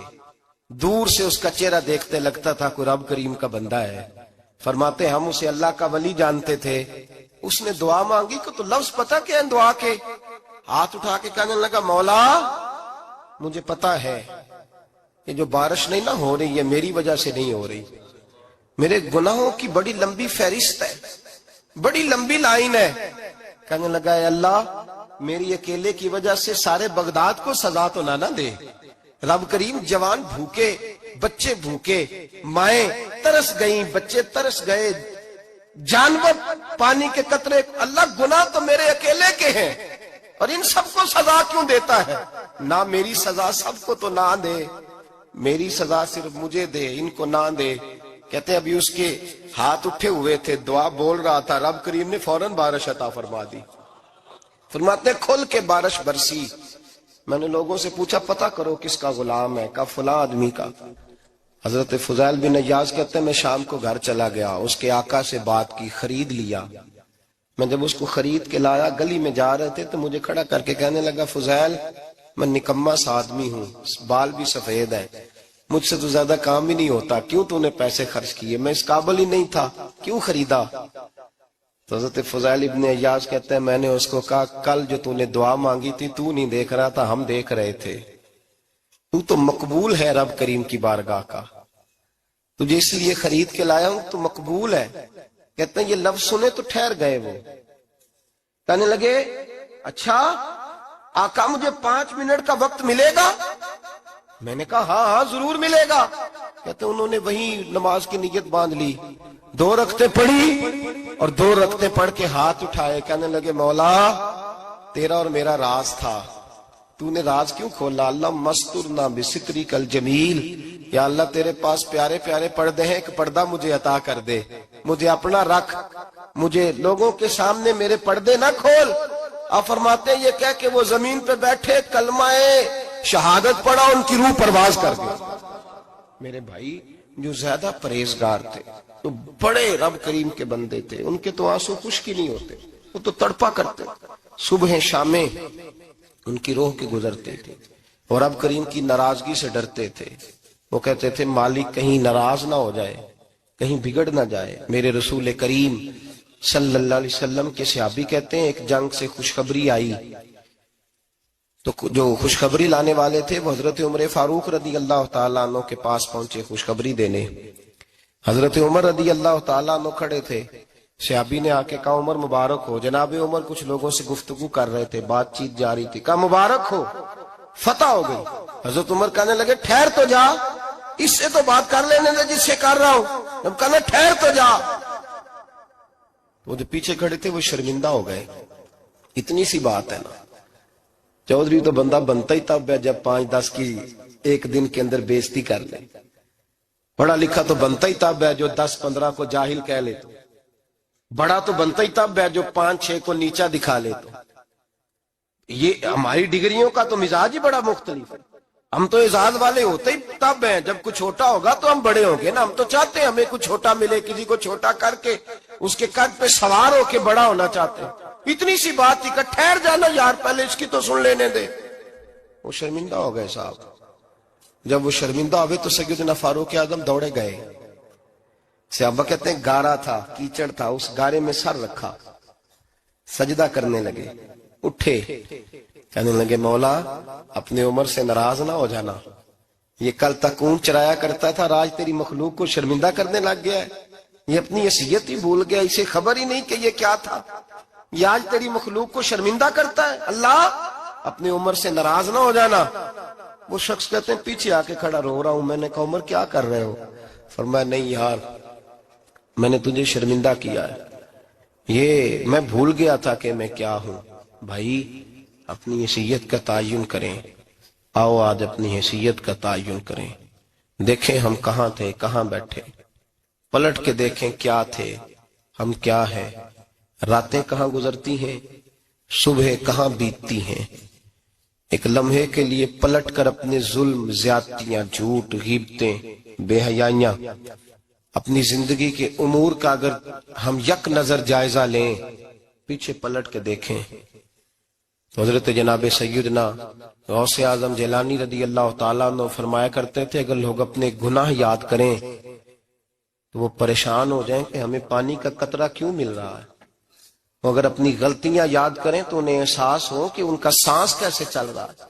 دور سے اس کا چہرہ دیکھتے لگتا تھا کوئی رب کریم کا بندہ ہے۔ فرماتے ہیں ہم اسے اللہ کا ولی جانتے تھے، اس نے دعا مانگی کہ تو لفظ پتا کیا ہے دعا کے؟ ہاتھ اٹھا کے کہنے لگا مولا مجھے پتا ہے کہ جو بارش نہیں نہ ہو رہی ہے میری وجہ سے نہیں ہو رہی، میرے گناہوں کی بڑی لمبی فہرست ہے، بڑی لمبی لائن ہے۔ کہنے لگا اے اللہ میری اکیلے کی وجہ سے سارے بغداد کو سزا تو نہ دے۔ رب کریم جوان بھوکے، بچے بھوکے، مائیں ترس گئیں، بچے ترس گئے، جانور پانی کے قطرے، اللہ گناہ تو میرے اکیلے کے ہیں اور ان سب کو سزا کیوں دیتا ہے؟ نہ میری سزا سب کو تو نہ دے، میری سزا صرف مجھے دے، ان کو نہ دے۔ کہتے ہیں ابھی اس کے ہاتھ اٹھے ہوئے تھے، دعا بول رہا تھا، رب کریم نے فوراً بارش عطا فرما دی۔ فرماتے کھل کے بارش برسی۔ میں نے لوگوں سے پوچھا پتہ کرو کس کا غلام ہے، کہا فلاں آدمی کا۔ حضرت فضیل بن عیاض کہتے ہیں میں شام کو گھر چلا گیا، اس کے آقا سے بات کی، خرید لیا۔ میں جب اس کو خرید کے لایا، گلی میں جا رہے تھے تو مجھے کھڑا کر کے کہنے لگا فضیل میں نکما سا آدمی ہوں، بال بھی سفید ہے، مجھ سے تو زیادہ کام بھی نہیں ہوتا، کیوں تو نے پیسے خرچ کیے؟ میں اس قابل ہی نہیں تھا، کیوں خریدا؟ تو حضرت فضیل ابن عیاض کہتے ہیں میں نے اس کو کہا کل جو تو نے دعا مانگی تھی تو نہیں دیکھ رہا تھا، ہم دیکھ رہے تھے، تو مقبول ہے رب کریم کی بارگاہ کا، تجھے اس لیے خرید کے لایا ہوں تو مقبول ہے۔ کہتے ہیں یہ لفظ سنے تو ٹھہر گئے، وہ کہنے لگے اچھا آقا مجھے 5 منٹ کا وقت ملے گا؟ میں نے کہا ہاں ہاں ضرور ملے گا۔ کہتے ہیں انہوں نے وہی نماز کی نیت باندھ لی، 2 رکعتیں پڑھی اور 2 رکعتیں پڑھ کے ہاتھ اٹھائے، کہنے لگے مولا تیرا اور میرا راز تھا، تو نے راز کیوں کھولا؟ اللہ مسترنا بستری کل جمیل، یا اللہ تیرے پاس پیارے پیارے پردے ہیں، ایک پردہ مجھے عطا کر دے، مجھے اپنا رکھ، مجھے لوگوں کے سامنے میرے پردے نہ کھول۔ آپ فرماتے ہیں یہ کہہ کہ وہ زمین پہ بیٹھے کلمہ شہادت پڑھا، ان کی روح پرواز کر گئی۔ میرے بھائی جو زیادہ پرہیزگار تھے تو بڑے رب کریم کے بندے تھے، ان کے تو آنسو خشک ہی نہیں ہوتے، وہ تو تڑپا کرتے، صبح شامیں ان کی روح کی گزرتے تھے اور رب کریم کی ناراضگی سے ڈرتے تھے۔ وہ کہتے تھے مالک کہیں ناراض نہ ہو جائے، کہیں بگڑ نہ جائے۔ میرے رسول کریم صلی اللہ علیہ وسلم کے صحابی کہتے ہیں ایک جنگ سے خوشخبری آئی تو جو خوشخبری لانے والے تھے وہ حضرت عمر فاروق رضی اللہ تعالیٰ عنہ کے پاس پہنچے خوشخبری دینے۔ حضرت عمر رضی اللہ تعالیٰ عنہ کھڑے تھے، صحابی نے آ کے کہا عمر مبارک ہو۔ جناب عمر کچھ لوگوں سے گفتگو کر رہے تھے، بات چیت جاری تھی، کہا مبارک ہو فتح ہو گئی۔ حضرت عمر کہنے لگے ٹھہر تو جا، اس سے تو بات کر لینے دے جس سے کر رہا ہوں۔ جب کہنا ٹھہر تو جا، وہ جو پیچھے کھڑے تھے وہ شرمندہ ہو گئے۔ اتنی سی بات ہے نا، چودھری تو بندہ بنتا ہی تب ہے جب 5-10 کی ایک دن کے اندر بےزتی کر لے، پڑھا لکھا تو بنتا ہی تب ہے جو 10-15 کو جاہل کہہ لے، تو بڑا تو بنتا ہی تب ہے جو 5-6 کو نیچا دکھا لے۔ تو یہ ہماری ڈگریوں کا تو مزاج ہی بڑا مختلف ہے، ہم تو اعزاز والے ہوتے ہی تب ہیں جب کچھ چھوٹا ہوگا تو ہم بڑے ہوں گے نا۔ ہم تو چاہتے ہیں ہمیں کچھ چھوٹا ملے، کسی کو چھوٹا کر کے اس کے قد پہ سوار ہو کے بڑا ہونا چاہتے ہیں۔ اتنی سی بات تھی کہ ٹھہر جانا یار پہلے اس کی تو سن لینے دے۔ وہ شرمندہ ہو گئے صاحب۔ جب وہ شرمندہ ہوئے تو سیدنا فاروق اعظم دوڑے گئے۔ صحابہ کہتے ہیں گارا تھا، کیچڑ تھا، اس گارے میں سر رکھا، سجدہ کرنے لگے، اٹھے، کہنے لگے مولا اپنے عمر سے ناراض نہ ہو جانا، یہ کل تک اونٹ چرایا کرتا تھا، آج تیری مخلوق کو شرمندہ کرنے لگ گیا ہے، یہ اپنی حیثیت ہی بھول گیا، اسے خبر ہی نہیں کہ یہ کیا تھا، یہ آج تیری مخلوق کو شرمندہ کرتا ہے۔ اللہ اپنے عمر سے ناراض نہ ہو جانا۔ وہ شخص کہتے ہیں پیچھے آ کے کھڑا رو رہا ہوں۔ میں نے کہا عمر کیا کر رہے ہو؟ فرمایا نہیں یار میں نے تجھے شرمندہ کیا ہے، یہ میں بھول گیا تھا کہ میں کیا ہوں۔ بھائی اپنی حیثیت کا تعین کریں، آؤ آج اپنی حیثیت کا تعین کریں، دیکھیں ہم کہاں تھے، کہاں بیٹھے، پلٹ کے دیکھیں کیا تھے ہم، کیا ہے، راتیں کہاں گزرتی ہیں، صبح کہاں بیتتی ہیں۔ ایک لمحے کے لیے پلٹ کر اپنے ظلم، زیادتیاں، جھوٹ، غیبتیں، بے حیائیاں، اپنی زندگی کے امور کا اگر ہم یک نظر جائزہ لیں، پیچھے پلٹ کے دیکھیں تو حضرت جناب سیدنا غوث اعظم جیلانی رضی اللہ تعالیٰ عنہ فرمایا کرتے تھے اگر لوگ اپنے گناہ یاد کریں تو وہ پریشان ہو جائیں کہ ہمیں پانی کا قطرہ کیوں مل رہا ہے، وہ اگر اپنی غلطیاں یاد کریں تو انہیں احساس ہو کہ ان کا سانس کیسے چل رہا ہے.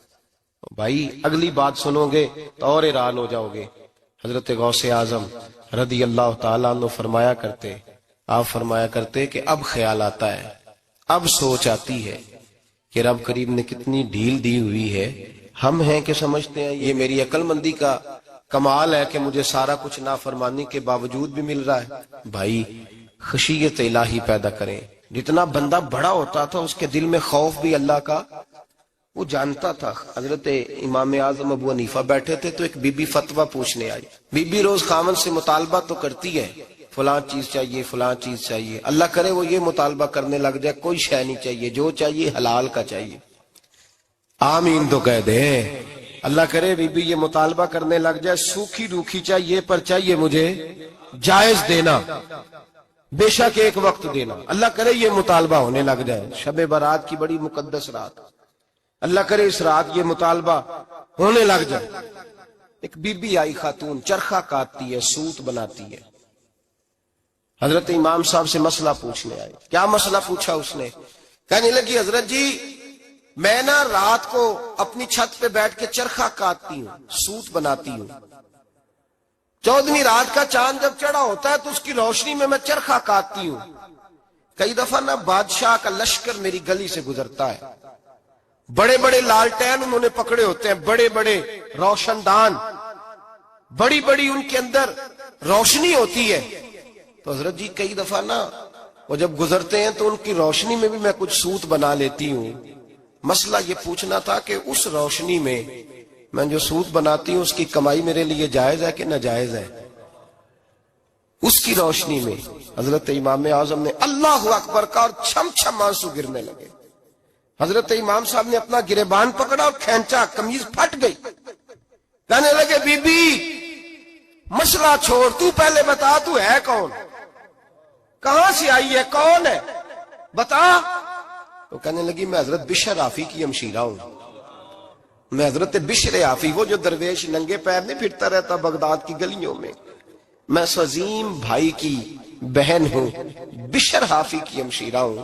بھائی اگلی بات سنو گے تو اور حیران ہو جاؤ گے. حضرت غوث اعظم رضی اللہ تعالیٰ عنہ فرمایا کرتے کہ اب خیال آتا ہے، اب سوچ آتی ہے کہ رب کریم نے کتنی ڈھیل دی ہوئی ہے. ہم ہیں کہ سمجھتے ہیں یہ میری عقل مندی کا کمال ہے کہ مجھے سارا کچھ نافرمانی کے باوجود بھی مل رہا ہے. بھائی خشیت الہی پیدا کریں. جتنا بندہ بڑا ہوتا تھا اس کے دل میں خوف بھی اللہ کا وہ جانتا تھا. حضرت امام اعظم ابو حنیفہ بیٹھے تھے تو ایک بی بی فتویٰ پوچھنے آئی. بی بی روز خاوند سے مطالبہ تو کرتی ہے، فلاں چیز چاہیے فلاں چیز چاہیے. اللہ کرے وہ یہ مطالبہ کرنے لگ جائے کوئی شے نہیں چاہیے، جو چاہیے حلال کا چاہیے. آمین تو کہہ دے. اللہ کرے بی بی یہ مطالبہ کرنے لگ جائے سوکھی روکھی چاہیے پر چاہیے مجھے جائز دینا، بے شک ایک وقت دینا. اللہ کرے یہ مطالبہ ہونے لگ جائے. شب برات کی بڑی مقدس رات، اللہ کرے اس رات یہ مطالبہ ہونے لگ جائے. ایک بی بی آئی خاتون، چرخہ کاٹتی ہے، سوت بناتی ہے. حضرت امام صاحب سے مسئلہ پوچھنے آئے. کیا مسئلہ پوچھا اس نے؟ کہنے لگی حضرت جی میں نا رات کو اپنی چھت پہ بیٹھ کے چرخہ کاٹتی ہوں، سوت بناتی ہوں. 14ویں رات کا چاند جب چڑھا ہوتا ہے تو اس کی روشنی میں میں چرخہ کاٹتی ہوں. کئی دفعہ نا بادشاہ کا لشکر میری گلی سے گزرتا ہے، بڑے بڑے لالٹین انہوں نے پکڑے ہوتے ہیں، بڑے بڑے روشن دان، بڑی بڑی ان کے اندر روشنی ہوتی ہے. تو حضرت جی کئی دفعہ نا وہ جب گزرتے ہیں تو ان کی روشنی میں بھی میں کچھ سوت بنا لیتی ہوں. مسئلہ یہ پوچھنا تھا کہ اس روشنی میں جو سوت بناتی ہوں اس کی کمائی میرے لیے جائز ہے کہ ناجائز ہے؟ اس کی روشنی میں حضرت امام اعظم نے اللہ اکبر کا اور چھم چھم آنسو گرنے لگے. حضرت امام صاحب نے اپنا گریبان پکڑا اور کھینچا، قمیض پھٹ گئی. کہنے لگے بی بی مسئلہ چھوڑ، تو پہلے بتا تو ہے کون، کہاں سے آئی ہے، کون ہے بتا. تو کہنے لگی میں حضرت بشر حافی کی ہمشیرہ ہوں. میں حضرت بشر حافی، وہ جو درویش ننگے پیر نہیں پھرتا رہتا بغداد کی گلیوں میں، میں اس عظیم بھائی کی بہن ہوں، بشر حافی کی ہمشیرہ ہوں.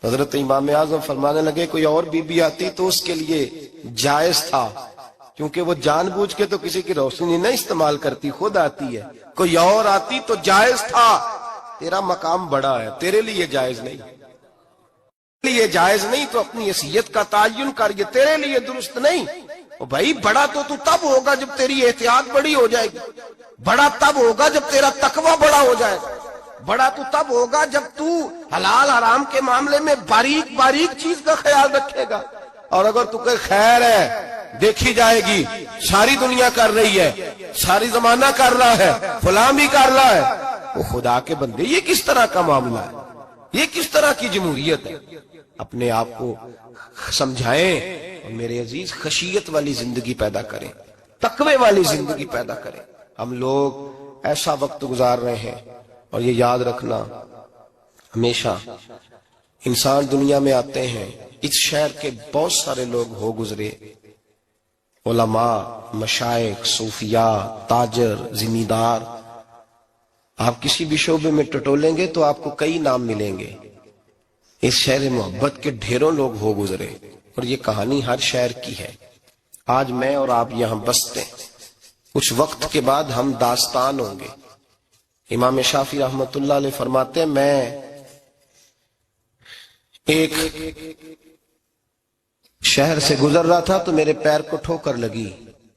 حضرت امام اعظم فرمانے لگے کوئی اور بی بی آتی تو اس کے لیے جائز تھا، کیونکہ وہ جان بوجھ کے تو کسی کی روشنی نہیں استعمال کرتی، خود آتی ہے. کوئی اور آتی تو جائز تھا. تیرا مقام بڑا ہے، تیرے لیے جائز نہیں. لیے جائز نہیں تو اپنی حیثیت کا تعین کر، یہ تیرے لیے درست نہیں. بھائی بڑا تو تب ہوگا جب تیری احتیاط بڑی ہو جائے گی، بڑا تب ہوگا جب تیرا تقوی بڑا ہو جائے گا، بڑا تو تب ہوگا جب تو حلال حرام کے معاملے میں باریک باریک چیز کا خیال رکھے گا. اور اگر تو کہ خیر ہے دیکھی جائے گی، ساری دنیا کر رہی ہے، ساری زمانہ کر رہا ہے، فلاں بھی کر رہا ہے، وہ خدا کے بندے یہ کس طرح کا معاملہ ہے، یہ کس طرح کی جمہوریت ہے؟ اپنے آپ کو سمجھائیں اور میرے عزیز خشیت والی زندگی پیدا کریں، تقوی والی زندگی پیدا کریں. ہم لوگ ایسا وقت گزار رہے ہیں اور یہ یاد رکھنا ہمیشہ انسان دنیا میں آتے ہیں، اس شہر کے بہت سارے لوگ ہو گزرے، علماء، مشائخ، صوفیاء، تاجر، زمیندار. آپ کسی بھی شعبے میں ٹٹولیں گے تو آپ کو کئی نام ملیں گے. اس شہر محبت کے ڈھیروں لوگ ہو گزرے اور یہ کہانی ہر شہر کی ہے. آج میں اور آپ یہاں بستے ہیں، کچھ وقت کے بعد ہم داستان ہوں گے. امام شافعی رحمت اللہ علیہ فرماتے ہیں میں ایک شہر سے گزر رہا تھا تو میرے پیر کو ٹھوکر لگی،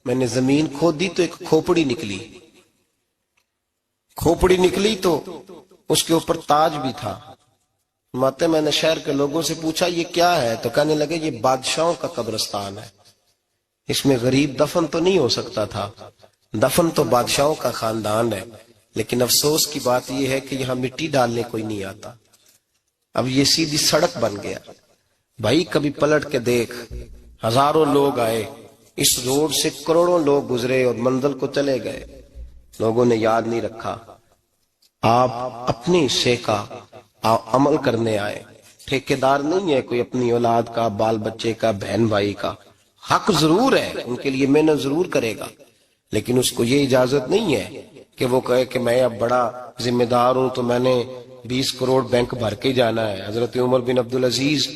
میں نے زمین کھودی تو ایک کھوپڑی نکلی. کھوپڑی نکلی تو اس کے اوپر تاج بھی تھا. ماتے میں نے شہر کے لوگوں سے پوچھا یہ کیا ہے؟ تو کہنے لگے یہ بادشاہوں کا قبرستان ہے، اس میں غریب دفن تو نہیں ہو سکتا تھا، دفن تو بادشاہوں کا خاندان ہے. لیکن افسوس کی بات یہ ہے کہ یہاں مٹی ڈالنے کوئی نہیں آتا، اب یہ سیدھی سڑک بن گیا. بھائی کبھی پلٹ کے دیکھ، ہزاروں لوگ آئے، اس روڈ سے کروڑوں لوگ گزرے اور منزل کو چلے گئے، لوگوں نے یاد نہیں رکھا. آپ اپنے حصے کا عمل کرنے آئے، ٹھیکیدار نہیں ہے کوئی اپنی اولاد کا، بال بچے کا، بہن بھائی کا. حق ضرور ہے، ان کے لیے محنت ضرور کرے گا، لیکن اس کو یہ اجازت نہیں ہے کہ وہ کہے کہ میں اب بڑا ذمہ دار ہوں تو میں نے 20 کروڑ بینک بھر کے جانا ہے. حضرت عمر بن عبدالعزیز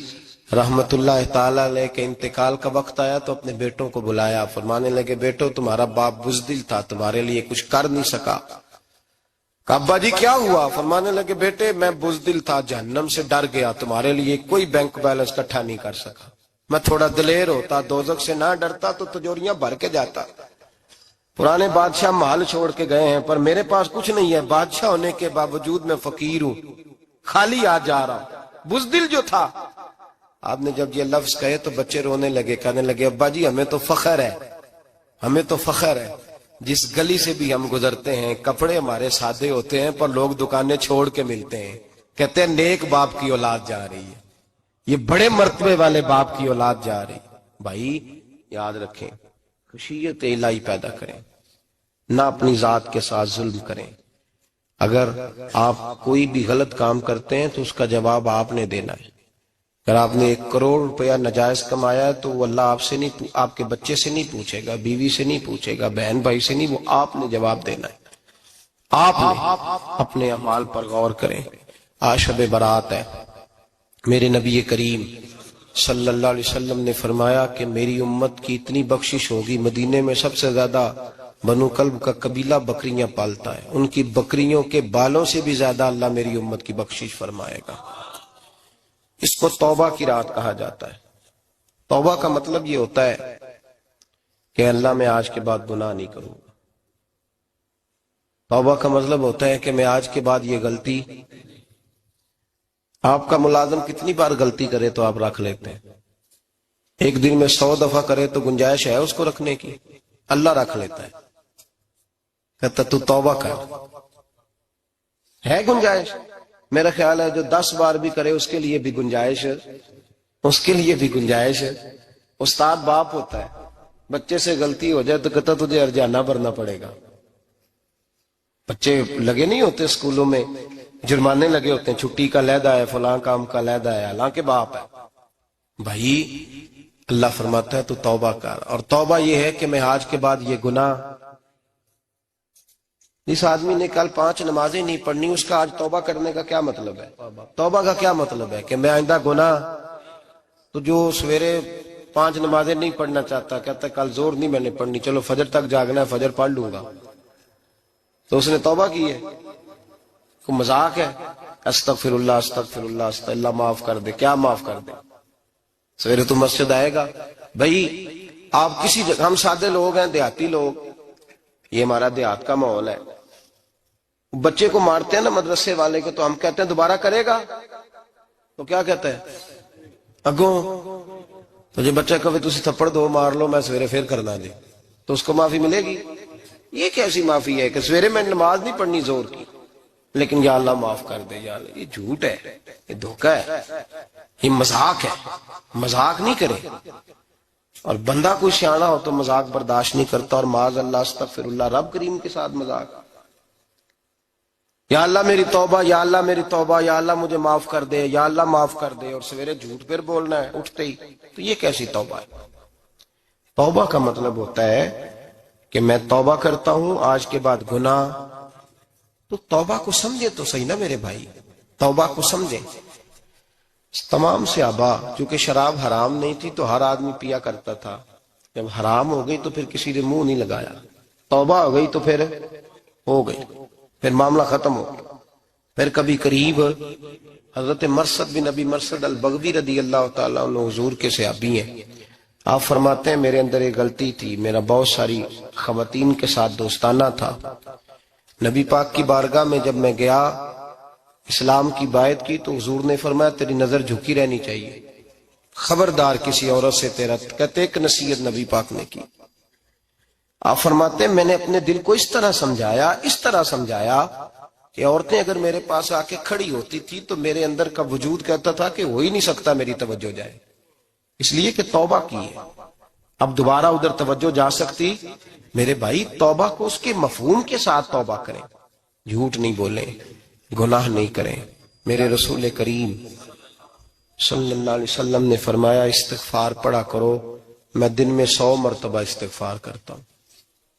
رحمت اللہ تعالی علیہ کے انتقال کا وقت آیا تو اپنے بیٹوں کو بلایا. فرمانے لگے بیٹو تمہارا باپ بزدل تھا, تمہارے لیے کچھ کر نہیں سکا. کہا ابا جی کیا ہوا؟ فرمانے لگے بیٹے میں بزدل تھا, جہنم سے ڈر گیا, تمہارے لیے کوئی بینک بیلنس اکٹھا نہیں کر سکا. میں تھوڑا دلیر ہوتا, دوزخ سے نہ ڈرتا تو تجوریاں بھر کے جاتا. پرانے بادشاہ محل چھوڑ کے گئے ہیں پر میرے پاس کچھ نہیں ہے, بادشاہ ہونے کے باوجود میں فقیر ہوں, خالی آ جا رہا ہوں. بزدل جو تھا. آپ نے جب یہ لفظ کہے تو بچے رونے لگے, کہنے لگے ابا جی ہمیں تو فخر ہے, ہمیں تو فخر ہے. جس گلی سے بھی ہم گزرتے ہیں کپڑے ہمارے سادے ہوتے ہیں پر لوگ دکانیں چھوڑ کے ملتے ہیں, کہتے ہیں نیک باپ کی اولاد جا رہی ہے, یہ بڑے مرتبے والے باپ کی اولاد جا رہی. بھائی یاد رکھیں, خشیت الہی پیدا کریں, نہ اپنی ذات کے ساتھ ظلم کریں. اگر آپ کوئی بھی غلط کام کرتے ہیں تو اس کا جواب آپ نے دینا ہے. اگر آپ نے 1 کروڑ روپیہ ناجائز کمایا ہے تو وہ اللہ آپ سے نہیں, آپ کے بچے سے نہیں پوچھے گا, بیوی سے نہیں پوچھے گا, بہن بھائی سے نہیں, وہ آپ نے جواب دینا ہے. آپ نے اپنے اعمال پر غور کریں. آج شب برات ہے. میرے نبی کریم صلی اللہ علیہ وسلم نے فرمایا کہ میری امت کی اتنی بخشش ہوگی, مدینے میں سب سے زیادہ بنو کلب کا قبیلہ بکریاں پالتا ہے, ان کی بکریوں کے بالوں سے بھی زیادہ اللہ میری امت کی بخشش فرمائے گا. اس کو توبہ کی رات کہا جاتا ہے. توبہ کا مطلب یہ ہوتا ہے کہ اللہ میں آج کے بعد گناہ نہیں کروں گا. توبہ کا مطلب ہوتا ہے کہ میں آج کے بعد یہ غلطی, آپ کا ملازم کتنی بار غلطی کرے تو آپ رکھ لیتے ہیں, ایک دن میں 100 دفعہ کرے تو گنجائش ہے اس کو رکھنے کی, اللہ رکھ لیتا ہے, کہتا تو توبہ کر, ہے گنجائش. میرا خیال ہے جو 10 بار بھی کرے اس کے لیے بھی گنجائش, اس کے لیے بھی گنجائش. استاد باپ ہوتا ہے, بچے سے غلطی ہو جائے تو کہتا تجھے ارجانہ بھرنا پڑے گا. بچے لگے نہیں ہوتے اسکولوں میں, جرمانے لگے ہوتے ہیں, چھٹی کا لیدا ہے, فلاں کام کا لیدا ہے, حالانکہ باپ ہے. بھائی اللہ فرماتا ہے تو توبہ کر, اور توبہ یہ ہے کہ میں آج کے بعد یہ گناہ, اس آدمی نے کل 5 نمازیں نہیں پڑھنی, اس کا آج توبہ کرنے کا کیا مطلب ہے؟ توبہ کا کیا مطلب ہے کہ میں آئندہ گناہ, تو جو سویرے 5 نمازیں نہیں پڑھنا چاہتا کہتا ہے کل زور نہیں میں نے پڑھنی, چلو فجر تک جاگنا ہے, فجر پڑھ لوں گا, تو اس نے توبہ کی ہے. کوئی مذاق ہے؟ استغفر اللہ استغفر اللہ استغفر اللہ, معاف کر دے. کیا معاف کر دے؟ سویرے تو مسجد آئے گا. بھائی آپ کسی جگہ, ہم سادے لوگ ہیں, دیہاتی لوگ, یہ ہمارا دیہات کا ماحول ہے. بچے کو مارتے ہیں نا مدرسے والے کو, تو ہم کہتے ہیں دوبارہ کرے گا, تو کیا کہتا ہے اگوں, تو جو بچہ کبھی تسی تھپڑ دو مار لو میں سویرے پھر کرنا دے, تو اس کو معافی ملے گی؟ یہ کیسی معافی ہے کہ سویرے میں نماز نہیں پڑھنی زور کی, لیکن یا اللہ معاف کر دے, یا اللہ. یہ جھوٹ ہے, یہ دھوکہ ہے, یہ مذاق ہے. مذاق نہیں کرے, اور بندہ کوئی سیاںا ہو تو مذاق برداشت نہیں کرتا, اور معاذ اللہ استغفر اللہ, رب کریم کے ساتھ مذاق. یا اللہ میری توبہ, یا اللہ میری توبہ, یا اللہ مجھے معاف کر دے, یا اللہ معاف کر دے, اور سویرے جھوٹ پھر بولنا ہے اٹھتے ہی, تو یہ کیسی توبہ ہے؟ توبہ کا مطلب ہوتا ہے کہ میں توبہ کرتا ہوں آج کے بعد گناہ. تو توبہ کو سمجھے تو صحیح نا میرے بھائی, توبہ کو سمجھیں. تمام صحابہ, چونکہ شراب حرام نہیں تھی تو ہر آدمی پیا کرتا تھا, جب حرام ہو گئی تو پھر کسی نے منہ نہیں لگایا, توبہ ہو گئی تو پھر ہو گئی, پھر معاملہ ختم ہو گیا. پھر کبھی قریب حضرت مرثد بن ابی مرثد البغوی رضی اللہ تعالیٰ عنہ حضور کے صحابی ہیں. آپ فرماتے ہیں میرے اندر ایک غلطی تھی, میرا بہت ساری خواتین کے ساتھ دوستانہ تھا. نبی پاک کی بارگاہ میں جب میں گیا, اسلام کی بائت کی, تو حضور نے فرمایا تیری نظر جھکی رہنی چاہیے, خبردار کسی عورت سے تیرا, کہتے ایک نصیحت نبی پاک نے کی. آپ فرماتے ہیں میں نے اپنے دل کو اس طرح سمجھایا کہ عورتیں اگر میرے پاس آ کے کھڑی ہوتی تھی تو میرے اندر کا وجود کہتا تھا کہ ہو ہی نہیں سکتا میری توجہ جائے, اس لیے کہ توبہ کی ہے, اب دوبارہ ادھر توجہ جا سکتی. میرے بھائی توبہ کو اس کے مفہوم کے ساتھ توبہ کریں, جھوٹ نہیں بولیں, گناہ نہیں کریں. میرے رسول کریم صلی اللہ علیہ وسلم نے فرمایا استغفار پڑھا کرو, میں دن میں 100 مرتبہ استغفار کرتا ہوں.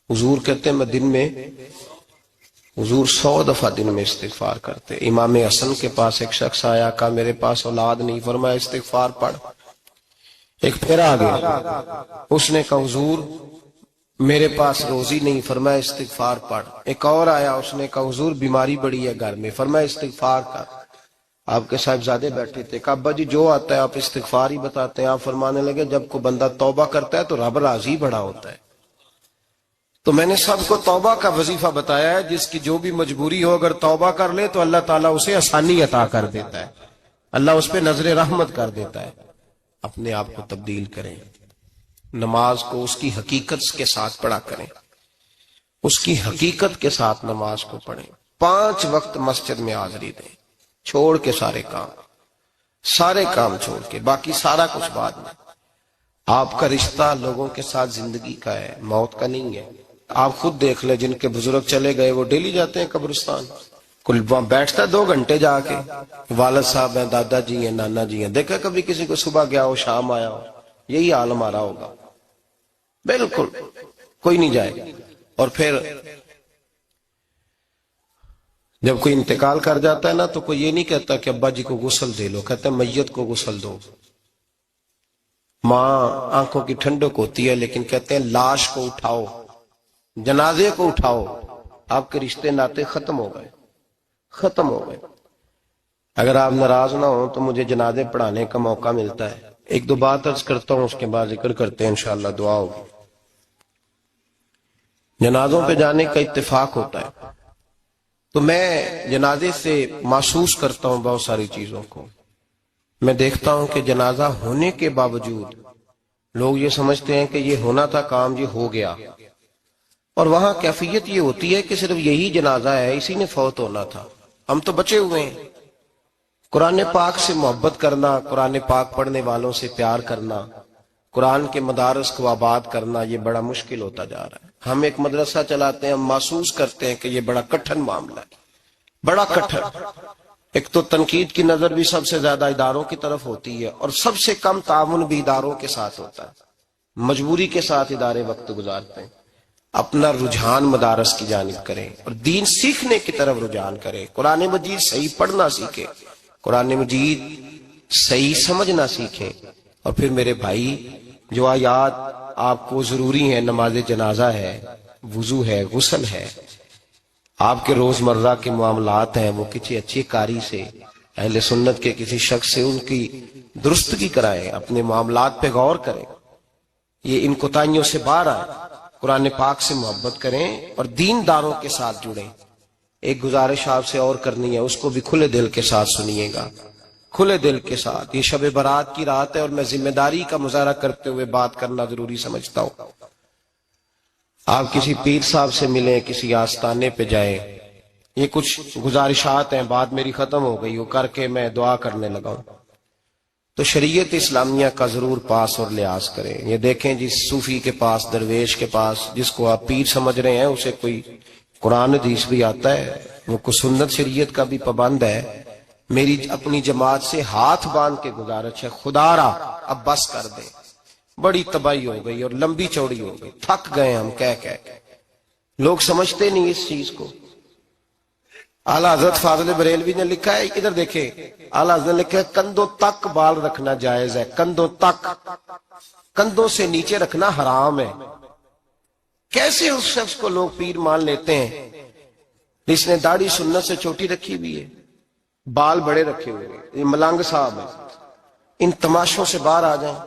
حضور کہتے ہیں میں دن میں حضور 100 دفعہ دن میں استغفار کرتے. امام حسن کے پاس ایک شخص آیا، کہا میرے پاس اولاد نہیں، فرمایا استغفار پڑھ. ایک پھر آ گیا، اس نے کہا حضور میرے پاس روزی نہیں، فرمایا استغفار پڑھ. ایک اور آیا، اس نے کہا حضور بیماری بڑی ہے گھر میں، فرمایا استغفار کر. آپ کے صاحبزادے بیٹھے تھے، کہا ابا جی جو آتا ہے آپ استغفار ہی بتاتے ہیں. آپ فرمانے لگے جب کوئی بندہ توبہ کرتا ہے تو رب راضی بڑا ہوتا ہے. تو میں نے سب کو توبہ کا وظیفہ بتایا ہے، جس کی جو بھی مجبوری ہو اگر توبہ کر لے تو اللہ تعالیٰ اسے آسانی عطا کر دیتا ہے، اللہ اس پہ نظر رحمت کر دیتا ہے. اپنے آپ کو تبدیل کریں، نماز کو اس کی حقیقت کے ساتھ پڑھا کریں، اس کی حقیقت کے ساتھ نماز کو پڑھیں. 5 وقت مسجد میں حاضری دیں، چھوڑ کے سارے کام چھوڑ کے، باقی سارا کچھ بعد میں. آپ کا رشتہ لوگوں کے ساتھ زندگی کا ہے، موت کا نہیں ہے. آپ خود دیکھ لیں، جن کے بزرگ چلے گئے وہ ڈیلی جاتے ہیں قبرستان، کل بیٹھتا 2 گھنٹے جا کے. والد صاحب ہیں، دادا جی ہیں، نانا جی ہیں، دیکھا کبھی کسی کو صبح گیا ہو شام آیا ہو؟ یہی حال ہمارا ہوگا، بالکل کوئی نہیں جائے. اور پھر جب کوئی انتقال کر جاتا ہے نا تو کوئی یہ نہیں کہتا کہ ابا جی کو غسل دے لو، کہتے ہیں میت کو غسل دو. ماں آنکھوں کی ٹھنڈک ہوتی ہے لیکن کہتے ہیں لاش کو اٹھاؤ، جنازے کو اٹھاؤ. آپ کے رشتے ناطے ختم ہو گئے. اگر آپ ناراض نہ ہوں تو مجھے جنازے پڑھانے کا موقع ملتا ہے. 1-2 بات عرض کرتا ہوں، اس کے بعد ذکر کرتے ہیں، انشاءاللہ دعا ہوگی. جنازوں پہ جانے کا اتفاق ہوتا ہے تو میں جنازے سے محسوس کرتا ہوں بہت ساری چیزوں کو. میں دیکھتا ہوں کہ جنازہ ہونے کے باوجود لوگ یہ سمجھتے ہیں کہ یہ ہونا تھا کام، یہ ہو گیا. اور وہاں کیفیت یہ ہوتی ہے کہ صرف یہی جنازہ ہے، اسی نے فوت ہونا تھا، ہم تو بچے ہوئے ہیں. قرآن پاک سے محبت کرنا، قرآن پاک پڑھنے والوں سے پیار کرنا، قرآن کے مدارس کو آباد کرنا، یہ بڑا مشکل ہوتا جا رہا ہے. ہم ایک مدرسہ چلاتے ہیں، ہم محسوس کرتے ہیں کہ یہ بڑا کٹھن معاملہ ہے، بڑا کٹھن. ایک تو تنقید کی نظر بھی سب سے زیادہ اداروں کی طرف ہوتی ہے، اور سب سے کم تعاون بھی اداروں کے ساتھ ہوتا ہے. مجبوری کے ساتھ ادارے وقت گزارتے ہیں. اپنا رجحان مدارس کی جانب کریں اور دین سیکھنے کی طرف رجحان کریں. قرآن مجید صحیح پڑھنا سیکھیں، قرآن مجید صحیح سمجھنا سیکھیں. اور پھر میرے بھائی جو آیات آپ کو ضروری ہیں، نماز جنازہ ہے، وضو ہے، غسل ہے، آپ کے روزمرہ کے معاملات ہیں، وہ کسی اچھی قاری سے، اہل سنت کے کسی شخص سے ان کی درستگی کرائیں، اپنے معاملات پہ غور کریں، یہ ان کوتاہیوں سے باہر آئیں، قرآن پاک سے محبت کریں اور دین داروں کے ساتھ جڑیں. ایک گزارش آپ سے اور کرنی ہے، اس کو بھی کھلے دل کے ساتھ سنیے گا، کھلے دل کے ساتھ. یہ شب برات کی رات ہے اور میں ذمہ داری کا مظاہرہ کرتے ہوئے بات کرنا ضروری سمجھتا ہوں. آپ کسی پیر صاحب سے ملیں، کسی آستانے پہ جائیں، یہ کچھ گزارشات ہیں، بات میری ختم ہو گئی وہ کر کے میں دعا کرنے لگا ہوں. تو شریعت اسلامیہ کا ضرور پاس اور لحاظ کریں. یہ دیکھیں جس صوفی کے پاس، درویش کے پاس، جس کو آپ پیر سمجھ رہے ہیں، اسے کوئی قرآن حدیث بھی آتا ہے، وہ کوئی سنت شریعت کا بھی پابند ہے. میری اپنی جماعت سے ہاتھ باندھ کے گزارش ہے، خدا را اب بس کر دیں، بڑی تباہی ہو گئی اور لمبی چوڑی ہو گئی، تھک گئے ہم کہہ کے. لوگ سمجھتے نہیں اس چیز کو. اعلیٰ حضرت فاضل بریلوی نے لکھا ہے، ادھر دیکھیں، اعلیٰ حضرت نے لکھا ہے کندھوں تک بال رکھنا جائز ہے، کندھوں تک، کندھوں سے نیچے رکھنا حرام ہے. کیسے اس شخص کو لوگ پیر مان لیتے ہیں جس نے داڑھی سنت سے چھوٹی رکھی ہوئی ہے، بال بڑے رکھے ہوئے ہیں. یہ ملنگ صاحب ہے. ان تماشوں سے باہر آ جائیں،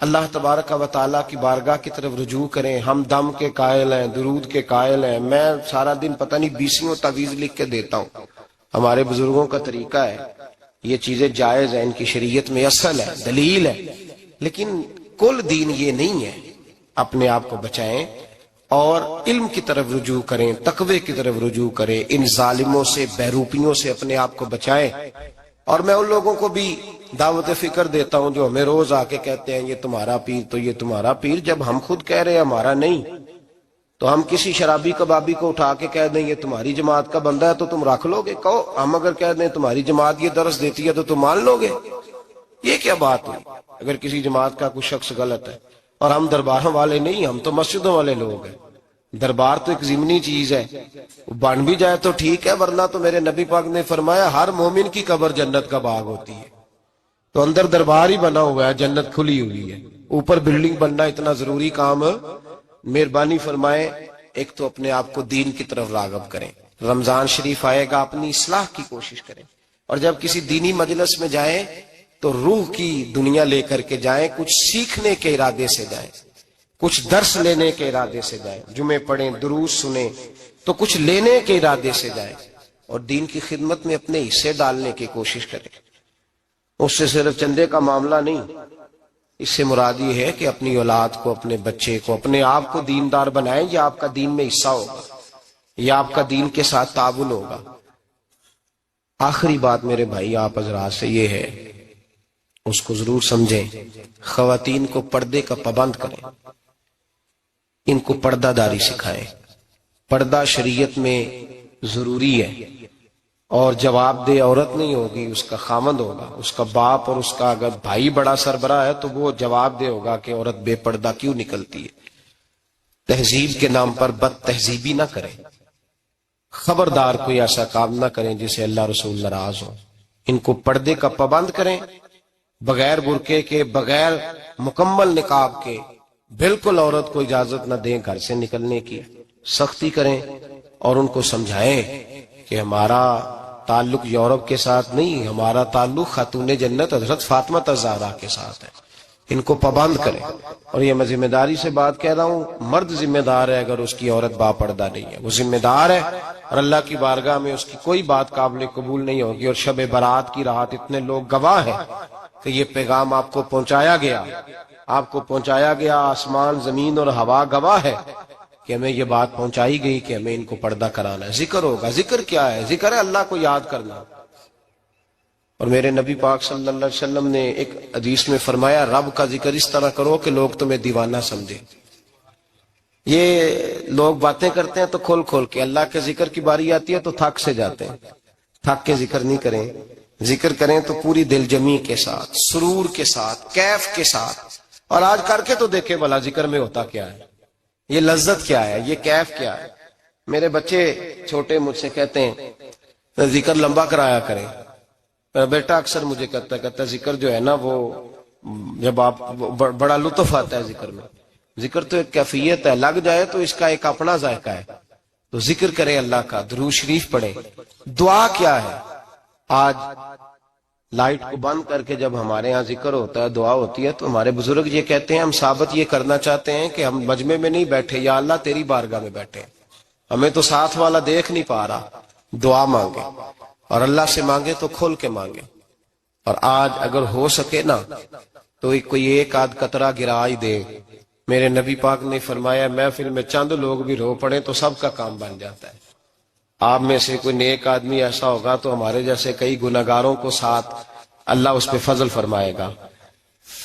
اللہ تبارک و تعالیٰ کی بارگاہ کی طرف رجوع کریں. ہم دم کے قائل ہیں، درود کے قائل ہیں. میں سارا دن پتہ نہیں 20 تعویذ لکھ کے دیتا ہوں. ہمارے بزرگوں کا طریقہ ہے، یہ چیزیں جائز ہیں، ان کی شریعت میں اصل ہے، دلیل ہے، لیکن کل دین یہ نہیں ہے. اپنے آپ کو بچائیں اور علم کی طرف رجوع کریں، تقوی کی طرف رجوع کریں. ان ظالموں سے، بہروپیوں سے اپنے آپ کو بچائیں. اور میں ان لوگوں کو بھی دعوت فکر دیتا ہوں جو ہمیں روز آ کے کہتے ہیں یہ تمہارا پیر تو یہ تمہارا پیر. جب ہم خود کہہ رہے ہیں ہمارا نہیں، تو ہم کسی شرابی کبابی کو اٹھا کے کہہ دیں یہ تمہاری جماعت کا بندہ ہے تو تم رکھ لو گے؟ کہو ہم اگر کہہ دیں تمہاری جماعت یہ درس دیتی ہے تو تم مان لو گے؟ یہ کیا بات ہوئی؟ اگر کسی جماعت کا کوئی شخص غلط ہے، اور ہم درباروں والے نہیں، ہم تو مسجدوں والے لوگ ہیں، دربار تو ایک ضمنی چیز ہے، بن بھی جائے تو ٹھیک ہے، ورنہ تو میرے نبی پاک نے فرمایا ہر مومن کی قبر جنت کا باغ ہوتی ہے، تو اندر دربار ہی بنا ہوا ہے، جنت کھلی ہوئی ہے، اوپر بلڈنگ بننا اتنا ضروری کام مہربانی فرمائے ایک تو اپنے آپ کو دین کی طرف راغب کریں، رمضان شریف آئے گا اپنی اصلاح کی کوشش کریں، اور جب کسی دینی مجلس میں جائیں تو روح کی دنیا لے کر کے جائیں، کچھ سیکھنے کے ارادے سے جائیں، کچھ درس لینے کے ارادے سے جائیں، جمعے پڑھیں، دروس سنیں، تو کچھ لینے کے ارادے سے جائیں، اور دین کی خدمت میں اپنے حصے ڈالنے کی کوشش کریں۔ اس سے صرف چندے کا معاملہ نہیں، اس سے مراد یہ ہے کہ اپنی اولاد کو، اپنے بچے کو، اپنے آپ کو دیندار بنائیں، یہ آپ کا دین میں حصہ ہوگا، یہ آپ کا دین کے ساتھ تعاون ہوگا۔ آخری بات میرے بھائی آپ حضرات سے یہ ہے، اس کو ضرور سمجھیں، خواتین کو پردے کا پابند کریں، ان کو پردہ داری سکھائیں۔ پردہ شریعت میں ضروری ہے، اور جواب دہ عورت نہیں ہوگی، اس کا خامند ہوگا، اس کا باپ، اور اس کا اگر بھائی بڑا سربراہ ہے تو وہ جواب دہ ہوگا کہ عورت بے پردہ کیوں نکلتی ہے۔ تہذیب کے نام پر بد تہذیبی نہ کریں، خبردار کوئی ایسا کام نہ کریں جس سے اللہ رسول ناراض ہو۔ ان کو پردے کا پابند کریں، بغیر برقعے کے، بغیر مکمل نقاب کے، بالکل عورت کو اجازت نہ دیں گھر سے نکلنے کی، سختی کریں، اور ان کو سمجھائیں کہ ہمارا تعلق یورپ کے ساتھ نہیں، ہمارا تعلق خاتون جنت حضرت فاطمہ الزہرا کے ساتھ ہے، ان کو پابند کریں۔ اور یہ میں ذمہ داری سے بات کہہ رہا ہوں، مرد ذمہ دار ہے اگر اس کی عورت باپردہ نہیں ہے، وہ ذمہ دار ہے، اور اللہ کی بارگاہ میں اس کی کوئی بات قابل قبول نہیں ہوگی۔ اور شب برات کی رات اتنے لوگ گواہ ہیں کہ یہ پیغام آپ کو پہنچایا گیا، آپ کو پہنچایا گیا، آسمان زمین اور ہوا گواہ ہے کہ ہمیں یہ بات پہنچائی گئی کہ ہمیں ان کو پردہ کرانا ہے۔ ذکر ہوگا، ذکر کیا ہے؟ ذکر ہے اللہ کو یاد کرنا۔ اور میرے نبی پاک صلی اللہ علیہ وسلم نے ایک حدیث میں فرمایا، رب کا ذکر اس طرح کرو کہ لوگ تمہیں دیوانہ سمجھیں۔ یہ لوگ باتیں کرتے ہیں تو کھول کھول کے، اللہ کے ذکر کی باری آتی ہے تو تھک سے جاتے ہیں، تھک کے ذکر نہیں کریں، ذکر کریں تو پوری دل جمی کے ساتھ، سرور کے ساتھ، کیف کے ساتھ۔ اور آج کر کے تو دیکھیں بھلا ذکر میں ہوتا کیا ہے، یہ لذت کیا ہے، یہ کیف کیا ہے۔ میرے بچے چھوٹے مجھ سے کہتے ہیں ذکر لمبا کرایا کریں، بیٹا اکثر مجھے کہتا ہے ذکر جو ہے نا وہ جب آپ بڑا لطف آتا ہے ذکر میں، ذکر تو ایک کیفیت ہے، لگ جائے تو اس کا ایک اپنا ذائقہ ہے، تو ذکر کریں اللہ کا، درود شریف پڑھیں۔ دعا کیا ہے؟ آج لائٹ کو بند کر کے جب ہمارے ہاں ذکر ہوتا ہے، دعا ہوتی ہے، تو ہمارے بزرگ یہ کہتے ہیں، ہم ثابت یہ کرنا چاہتے ہیں کہ ہم مجمع میں نہیں بیٹھے، یا اللہ تیری بارگاہ میں بیٹھے، ہمیں تو ساتھ والا دیکھ نہیں پا رہا۔ دعا مانگے، اور اللہ سے مانگے تو کھول کے مانگے۔ اور آج اگر ہو سکے نا تو کوئی ایک آدھ قطرہ گرا ہی دے۔ میرے نبی پاک نے فرمایا محفل میں چند لوگ بھی رو پڑے تو سب کا کام بن جاتا ہے۔ آپ میں سے کوئی نیک آدمی ایسا ہوگا تو ہمارے جیسے کئی گناہگاروں کو ساتھ اللہ اس پہ فضل فرمائے گا۔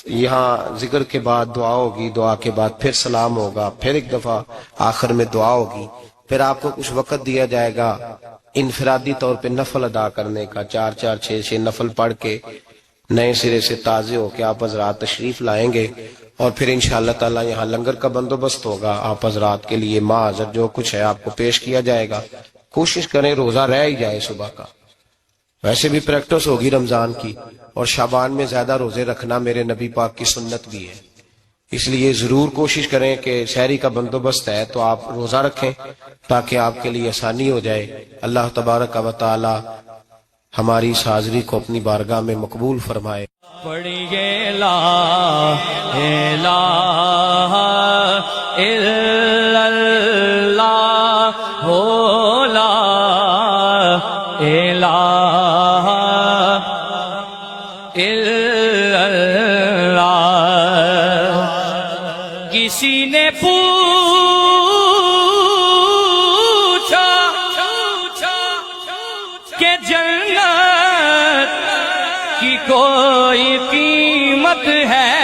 یہاں ذکر کے بعد دعا ہوگی، دعا کے بعد پھر سلام ہوگا، پھر ایک دفعہ آخر میں دعا ہوگی، پھر آپ کو کچھ وقت دیا جائے گا انفرادی طور پہ نفل ادا کرنے کا، 4 6 نفل پڑھ کے نئے سرے سے تازے ہو کے آپ حضرات تشریف لائیں گے، اور پھر انشاءاللہ تعالی یہاں لنگر کا بندوبست ہوگا، آپ حضرات کے لیے ماں حضرت جو کچھ ہے آپ کو پیش کیا جائے گا۔ کوشش کریں روزہ رہ ہی جائے صبح کا، ویسے بھی پریکٹس ہوگی رمضان کی، اور شعبان میں زیادہ روزے رکھنا میرے نبی پاک کی سنت بھی ہے، اس لیے ضرور کوشش کریں کہ سحری کا بندوبست ہے تو آپ روزہ رکھیں تاکہ آپ کے لیے آسانی ہو جائے۔ اللہ تبارک و تعالی ہماری اس حاضری کو اپنی بارگاہ میں مقبول فرمائے۔
پڑھیے لا الہ الا اللہ ہو، لا الہ الا اللہ۔ کسی نے پوچھا کہ جنت کی کوئی قیمت ہے؟